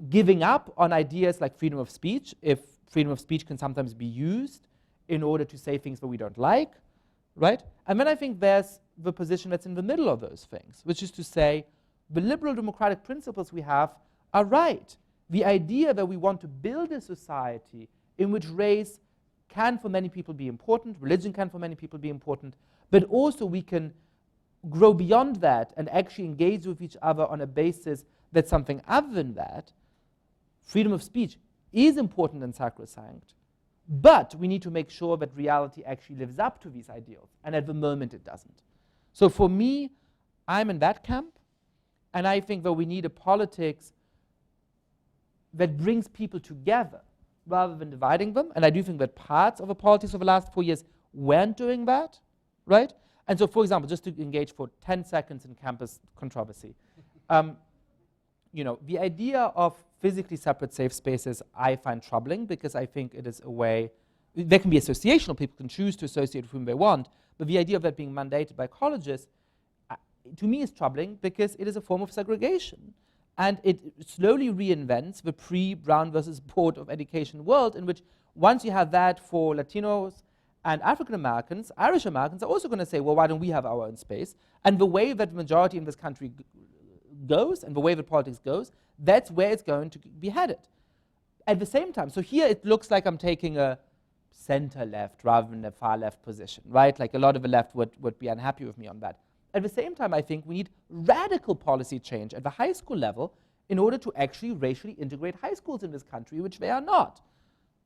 giving up on ideas like freedom of speech, if freedom of speech can sometimes be used in order to say things that we don't like, right? And then I think there's the position that's in the middle of those things, which is to say the liberal democratic principles we have are right. The idea that we want to build a society in which race can for many people be important, religion can for many people be important, but also we can grow beyond that and actually engage with each other on a basis that's something other than that. Freedom of speech is important and sacrosanct, but we need to make sure that reality actually lives up to these ideals, and at the moment it doesn't. So for me, I'm in that camp, and I think that we need a politics that brings people together rather than dividing them. And I do think that parts of the politics of the last 4 years weren't doing that, right? And so, for example, just to engage for 10 seconds in campus controversy, the idea of physically separate safe spaces I find troubling, because I think it is a way, there can be associational, people can choose to associate with whom they want, but the idea of that being mandated by colleges, to me, is troubling because it is a form of segregation. And it slowly reinvents the pre-Brown versus Board of Education world, in which once you have that for Latinos and African Americans, Irish Americans are also going to say, well, why don't we have our own space? And the way that the majority in this country goes, and the way that politics goes, that's where it's going to be headed. At the same time, so here it looks like I'm taking a center-left rather than a far-left position, right? Like a lot of the left would be unhappy with me on that. At the same time, I think we need radical policy change at the high school level in order to actually racially integrate high schools in this country, which they are not.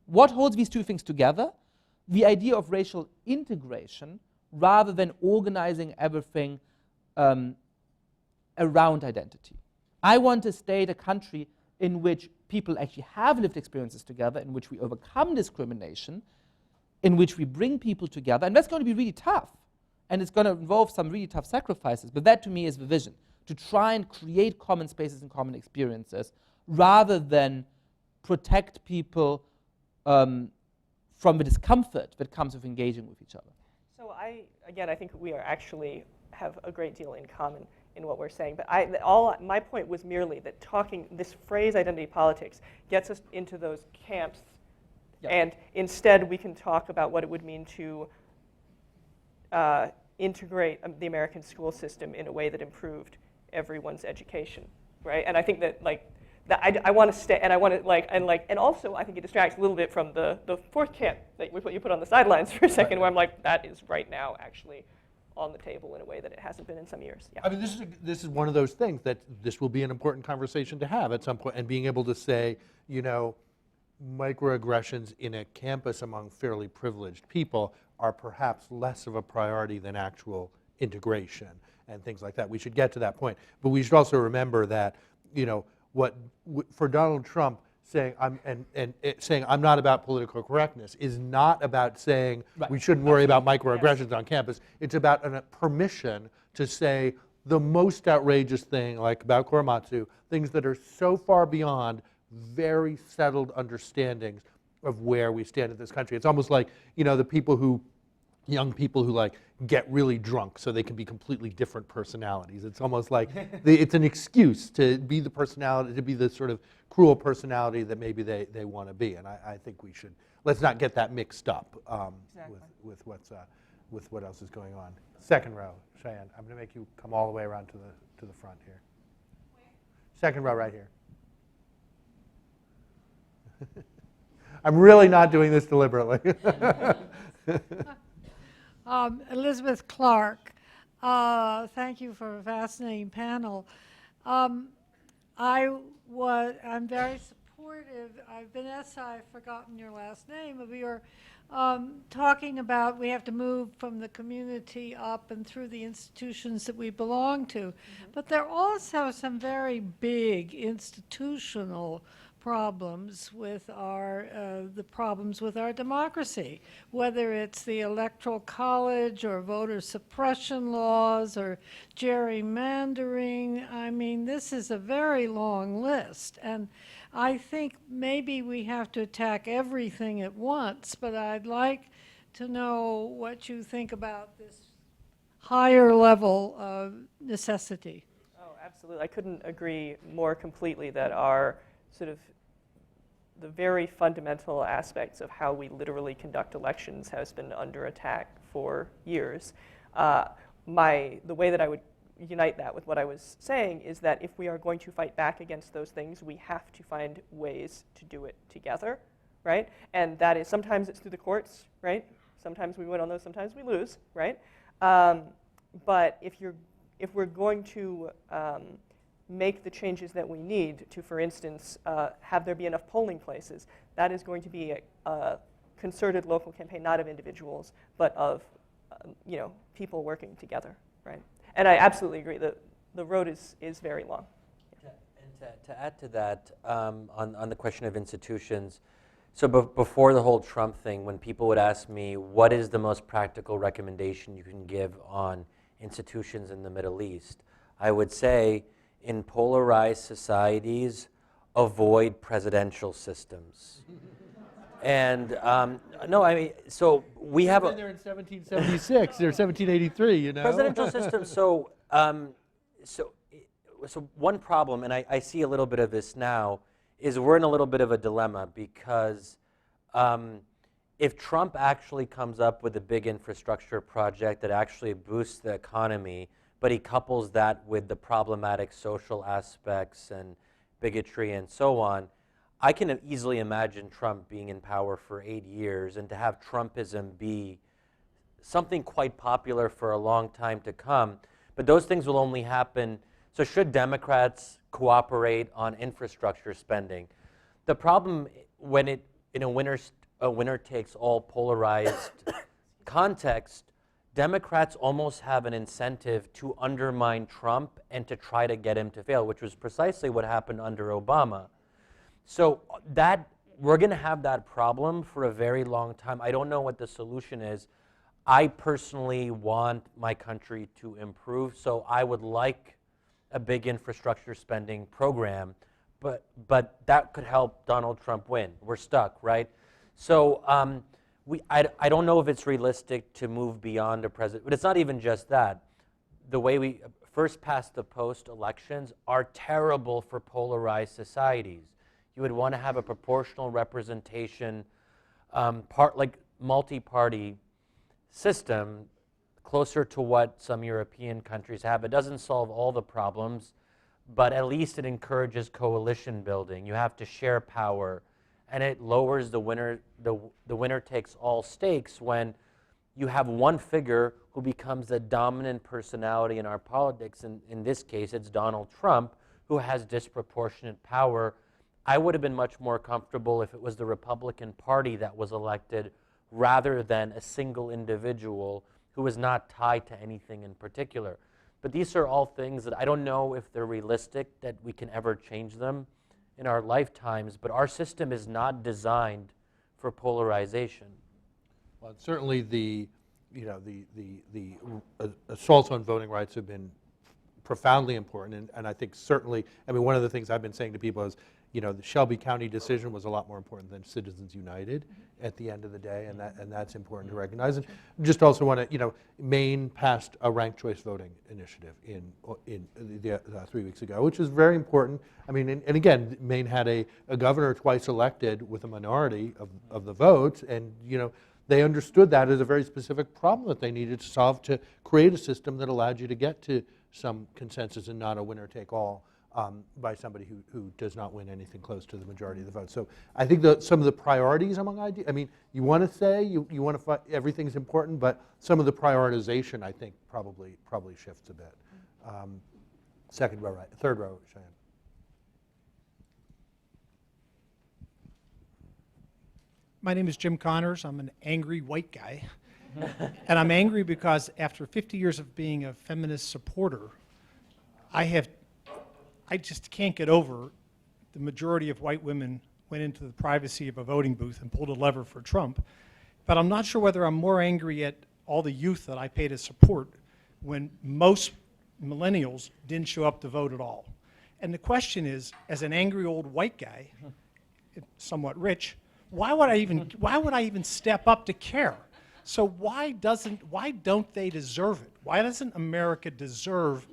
What holds these two things together? The idea of racial integration rather than organizing everything around identity. I want a state, a country in which people actually have lived experiences together, in which we overcome discrimination, in which we bring people together, and that's going to be really tough. And it's going to involve some really tough sacrifices, but that to me is the vision, to try and create common spaces and common experiences rather than protect people from the discomfort that comes with engaging with each other. So I think we are actually have a great deal in common in what we're saying, but my point was merely that this phrase identity politics gets us into those camps, and instead we can talk about what it would mean to integrate the American school system in a way that improved everyone's education, right? And I think that I want to stay, and I want to and also I think it distracts a little bit from the fourth camp that you put on the sidelines for a second, where I'm like, that is right now actually on the table in a way that it hasn't been in some years. Yeah. I mean, this is one of those things that this will be an important conversation to have at some point, and being able to say, microaggressions in a campus among fairly privileged people are perhaps less of a priority than actual integration and things like that. We should get to that point. But we should also remember that, for Donald Trump saying I'm not about political correctness is not about saying we shouldn't worry about microaggressions on campus. It's about a permission to say the most outrageous thing, like about Korematsu, things that are so far beyond very settled understandings of where we stand in this country. It's almost like, the young people who get really drunk so they can be completely different personalities. It's almost like it's an excuse to be the personality, to be the sort of cruel personality that maybe they want to be. And I think we should, let's not get that mixed up with what else is going on. Second row, Cheyenne, I'm going to make you come all the way around to the front here. Second row right here. I'm really not doing this deliberately. Elizabeth Clark, thank you for a fascinating panel. I'm very supportive. Vanessa, I've forgotten your last name, of your talking about we have to move from the community up and through the institutions that we belong to. But there are also some very big institutional problems with the problems with our democracy, whether it's the Electoral College or voter suppression laws or gerrymandering. I mean, this is a very long list, and I think maybe we have to attack everything at once, but I'd like to know what you think about this higher level of necessity. Oh, absolutely. I couldn't agree more completely that our sort of the very fundamental aspects of how we literally conduct elections has been under attack for years. The way that I would unite that with what I was saying is that if we are going to fight back against those things, we have to find ways to do it together, right? And that is, sometimes it's through the courts, right? Sometimes we win on those, sometimes we lose, right? But if we're going to make the changes that we need to, for instance, have there be enough polling places, that is going to be a concerted local campaign, not of individuals, but of people working together, Right. And I absolutely agree that the road is very long. To add to that, on the question of institutions, so before the whole Trump thing, when people would ask me, what is the most practical recommendation you can give on institutions in the Middle East, I would say, in polarized societies, avoid presidential systems. And no, I mean, so we have been there in 1776 or 1783, you know. presidential system. So, so one problem, and I see a little bit of this now, is we're in a little bit of a dilemma because if Trump actually comes up with a big infrastructure project that actually boosts the economy, but he couples that with the problematic social aspects and bigotry and so on, I can easily imagine Trump being in power for 8 years and to have Trumpism be something quite popular for a long time to come. But those things will only happen. So should Democrats cooperate on infrastructure spending? The problem when it in a winner takes all polarized context, Democrats almost have an incentive to undermine Trump and to try to get him to fail, which was precisely what happened under Obama. So that we're going to have that problem for a very long time. I don't know what the solution is. I personally want my country to improve, so I would like a big infrastructure spending program, but that could help Donald Trump win. We're stuck, right? So I don't know if it's realistic to move beyond a president, but it's not even just that. The way we first past the post elections are terrible for polarized societies. You would want to have a proportional representation, like multi-party system, closer to what some European countries have. It doesn't solve all the problems, but at least it encourages coalition building. You have to share power, and it lowers the winner takes all stakes when you have one figure who becomes the dominant personality in our politics. In this case, it's Donald Trump, who has disproportionate power. I would have been much more comfortable if it was the Republican Party that was elected rather than a single individual who was not tied to anything in particular. But these are all things that I don't know if they're realistic, that we can ever change them in our lifetimes, but our system is not designed for polarization. Well, certainly the assaults on voting rights have been profoundly important, and I think certainly, I mean, one of the things I've been saying to people is, the Shelby County decision was a lot more important than Citizens United at the end of the day, and that's important to recognize. And just also want to, Maine passed a ranked choice voting initiative in 3 weeks ago, which is very important. I mean, and again, Maine had a governor twice elected with a minority of the votes, and they understood that as a very specific problem that they needed to solve to create a system that allowed you to get to some consensus and not a winner-take-all by somebody who does not win anything close to the majority of the vote. So I think some of the priorities among ideas, I mean, you want to say, you want to fight, everything's important, but some of the prioritization, I think, probably shifts a bit. Second row right, third row, Cheyenne. My name is Jim Connors. I'm an angry white guy. And I'm angry because after 50 years of being a feminist supporter, I just can't get over the majority of white women went into the privacy of a voting booth and pulled a lever for Trump. But I'm not sure whether I'm more angry at all the youth that I pay to support when most millennials didn't show up to vote at all. And the question is, as an angry old white guy, somewhat rich, why would I even step up to care? So why don't they deserve it? Why doesn't America deserve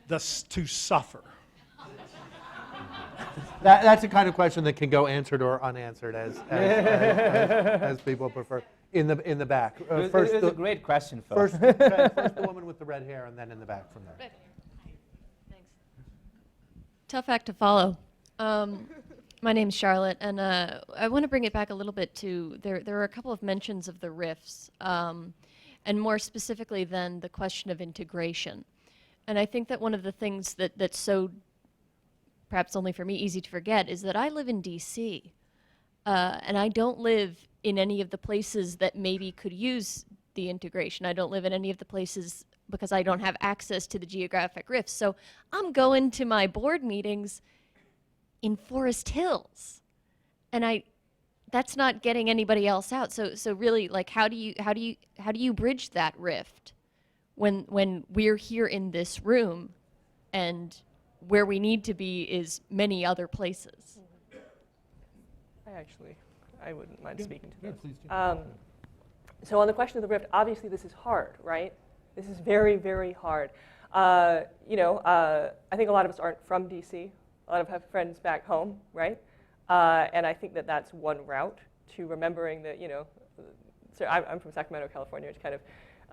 to suffer? That's the kind of question that can go answered or unanswered as people prefer. In the back. First, it's a great question, Phil. First the woman with the red hair, and then in the back from there. Thanks. Tough act to follow. My name's Charlotte, and I want to bring it back a little bit to, there are a couple of mentions of the rifts, and more specifically than the question of integration. And I think that one of the things that's so, perhaps only for me, easy to forget is that I live in DC, and I don't live in any of the places that maybe could use the integration. I don't live in any of the places because I don't have access to the geographic rifts. So I'm going to my board meetings in Forest Hills, and that's not getting anybody else out. So really, like, how do you bridge that rift when we're here in this room, and where we need to be is many other places? I wouldn't mind speaking to this. please do. So on the question of the rift, obviously this is hard, right? This is very, very hard. I think a lot of us aren't from DC. A lot of have friends back home, right? And I think that that's one route to remembering that, so I'm from Sacramento, California. It's kind of,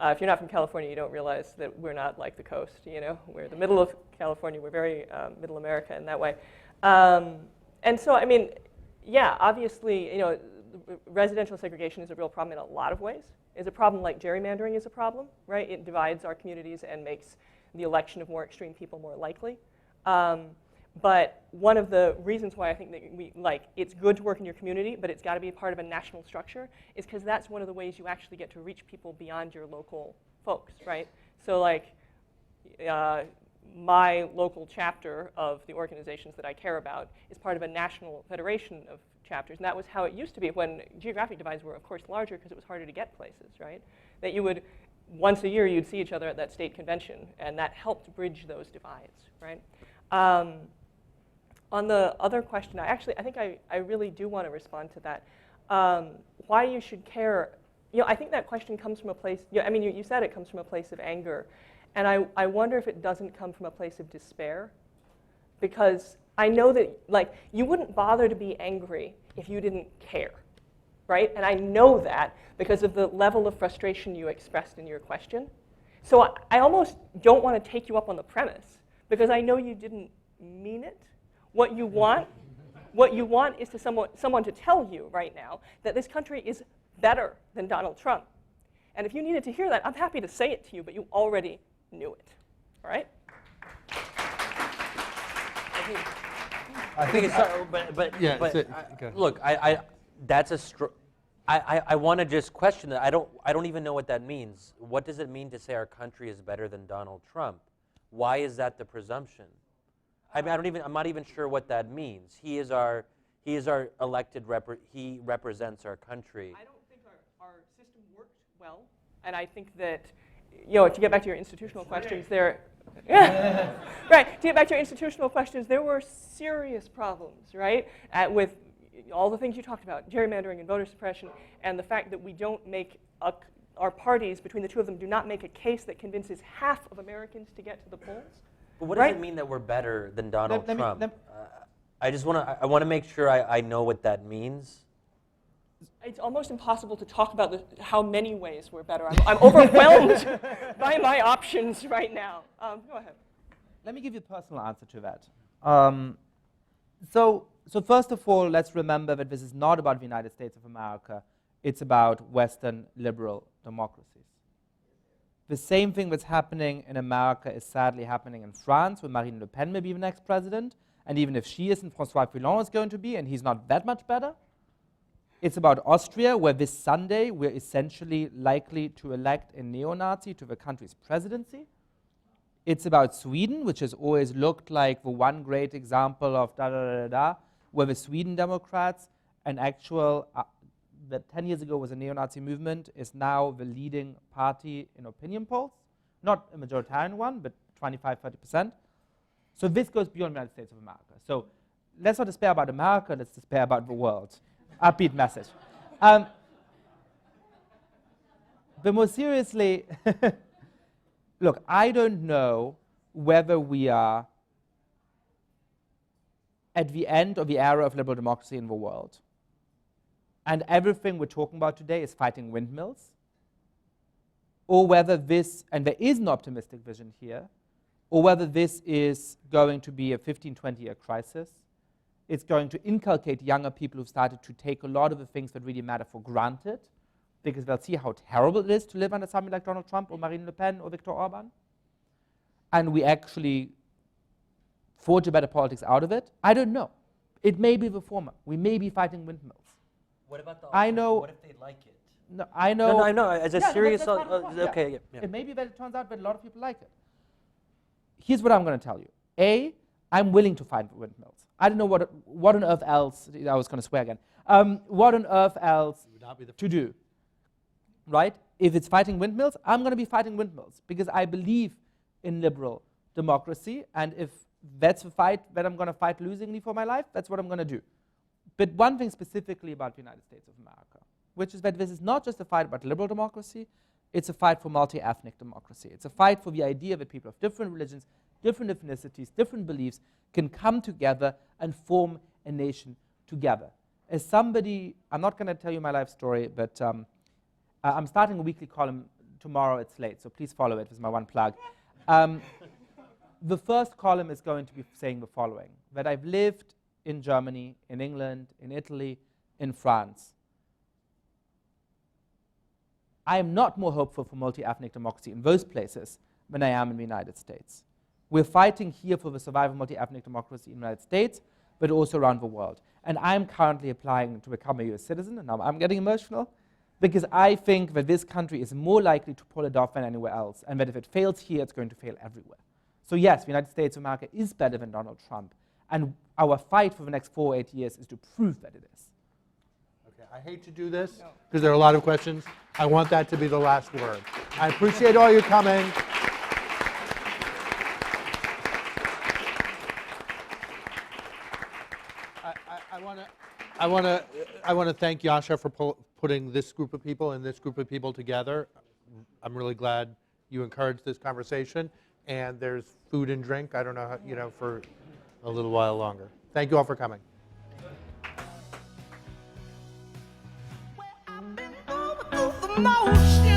if you're not from California, you don't realize that we're not like the coast, We're the middle of California. We're very middle America in that way. And so, I mean, yeah, obviously, residential segregation is a real problem in a lot of ways. It's a problem like gerrymandering is a problem, right? It divides our communities and makes the election of more extreme people more likely. But one of the reasons why I think that it's good to work in your community, but it's got to be part of a national structure, is because that's one of the ways you actually get to reach people beyond your local folks, right? So my local chapter of the organizations that I care about is part of a national federation of chapters, and that was how it used to be when geographic divides were, of course, larger because it was harder to get places, right? That you would, once a year, you'd see each other at that state convention, and that helped bridge those divides, right? On the other question, I think I really do want to respond to that. Why you should care, I think that question comes from a place, you said it comes from a place of anger. And I wonder if it doesn't come from a place of despair, because I know that you wouldn't bother to be angry if you didn't care, right? And I know that because of the level of frustration you expressed in your question. So I almost don't want to take you up on the premise, because I know you didn't mean it. What you want is to someone to tell you right now that this country is better than Donald Trump. And if you needed to hear that, I'm happy to say it to you, but you already knew it, all right? I think it's, look, I want to just question that. I don't even know what that means. What does it mean to say our country is better than Donald Trump? Why is that the presumption? I'm not even sure what that means. He is our elected he represents our country. I don't think our system worked well, and I think that, to get back to your institutional questions, right, to get back to your institutional questions, there were serious problems, right, with all the things you talked about, gerrymandering and voter suppression, and the fact that we don't make our parties, between the two of them, do not make a case that convinces half of Americans to get to the polls. But what does it mean that we're better than Donald Trump? I want to make sure I know what that means. It's almost impossible to talk about how many ways we're better. I'm overwhelmed by my options right now. Go ahead. Let me give you a personal answer to that. So first of all, let's remember that this is not about the United States of America. It's about Western liberal democracies. The same thing that's happening in America is sadly happening in France, where Marine Le Pen may be the next president. And even if she isn't, François Fillon is going to be, and he's not that much better. It's about Austria, where this Sunday we're essentially likely to elect a neo-Nazi to the country's presidency. It's about Sweden, which has always looked like the one great example of where the Sweden Democrats, an actual, that 10 years ago was a neo-Nazi movement, is now the leading party in opinion polls. Not a majoritarian one, but 25-30%. So this goes beyond the United States of America. So let's not despair about America, let's despair about the world. Upbeat message. But more seriously, look, I don't know whether we are at the end of the era of liberal democracy in the world, and everything we're talking about today is fighting windmills, or whether this, and there is an optimistic vision here, or whether this is going to be a 15, 20-year crisis. It's going to inculcate younger people who've started to take a lot of the things that really matter for granted, because they'll see how terrible it is to live under somebody like Donald Trump or Marine Le Pen or Viktor Orban. And we actually forge a better politics out of it. I don't know. It may be the former. We may be fighting windmills. What about the I know. What if they like it? No, I know. No, I know. As a Yeah, no, serious, that's part of the point, yeah. okay, yeah. It may be that it turns out that a lot of people like it. Here's what I'm going to tell you. A, I'm willing to fight windmills. I don't know what on earth else, I was going to swear again, what on earth else to do, right? If it's fighting windmills, I'm going to be fighting windmills because I believe in liberal democracy, and if that's a fight that I'm going to fight losingly for my life, that's what I'm going to do. But one thing specifically about the United States of America, which is that this is not just a fight about liberal democracy, it's a fight for multi-ethnic democracy. It's a fight for the idea that people of different religions, different ethnicities, different beliefs can come together and form a nation together. As somebody, I'm not going to tell you my life story, but I'm starting a weekly column tomorrow. It's late, so please follow it. This is my one plug. The first column is going to be saying the following, that I've lived in Germany, in England, in Italy, in France. I am not more hopeful for multi-ethnic democracy in those places than I am in the United States. We're fighting here for the survival of multi-ethnic democracy in the United States, but also around the world. And I'm currently applying to become a US citizen, and now I'm getting emotional, because I think that this country is more likely to pull it off than anywhere else, and that if it fails here, it's going to fail everywhere. So yes, the United States of America is better than Donald Trump, and our fight for the next 4 or 8 years is to prove that it is. Okay, I hate to do this because there are a lot of questions. I want that to be the last word. I appreciate all you coming. I want to thank Yasha for putting this group of people and this group of people together. I'm really glad you encouraged this conversation, and there's food and drink. I don't know how, for a little while longer. Thank you all for coming. Well, I've been over the motion.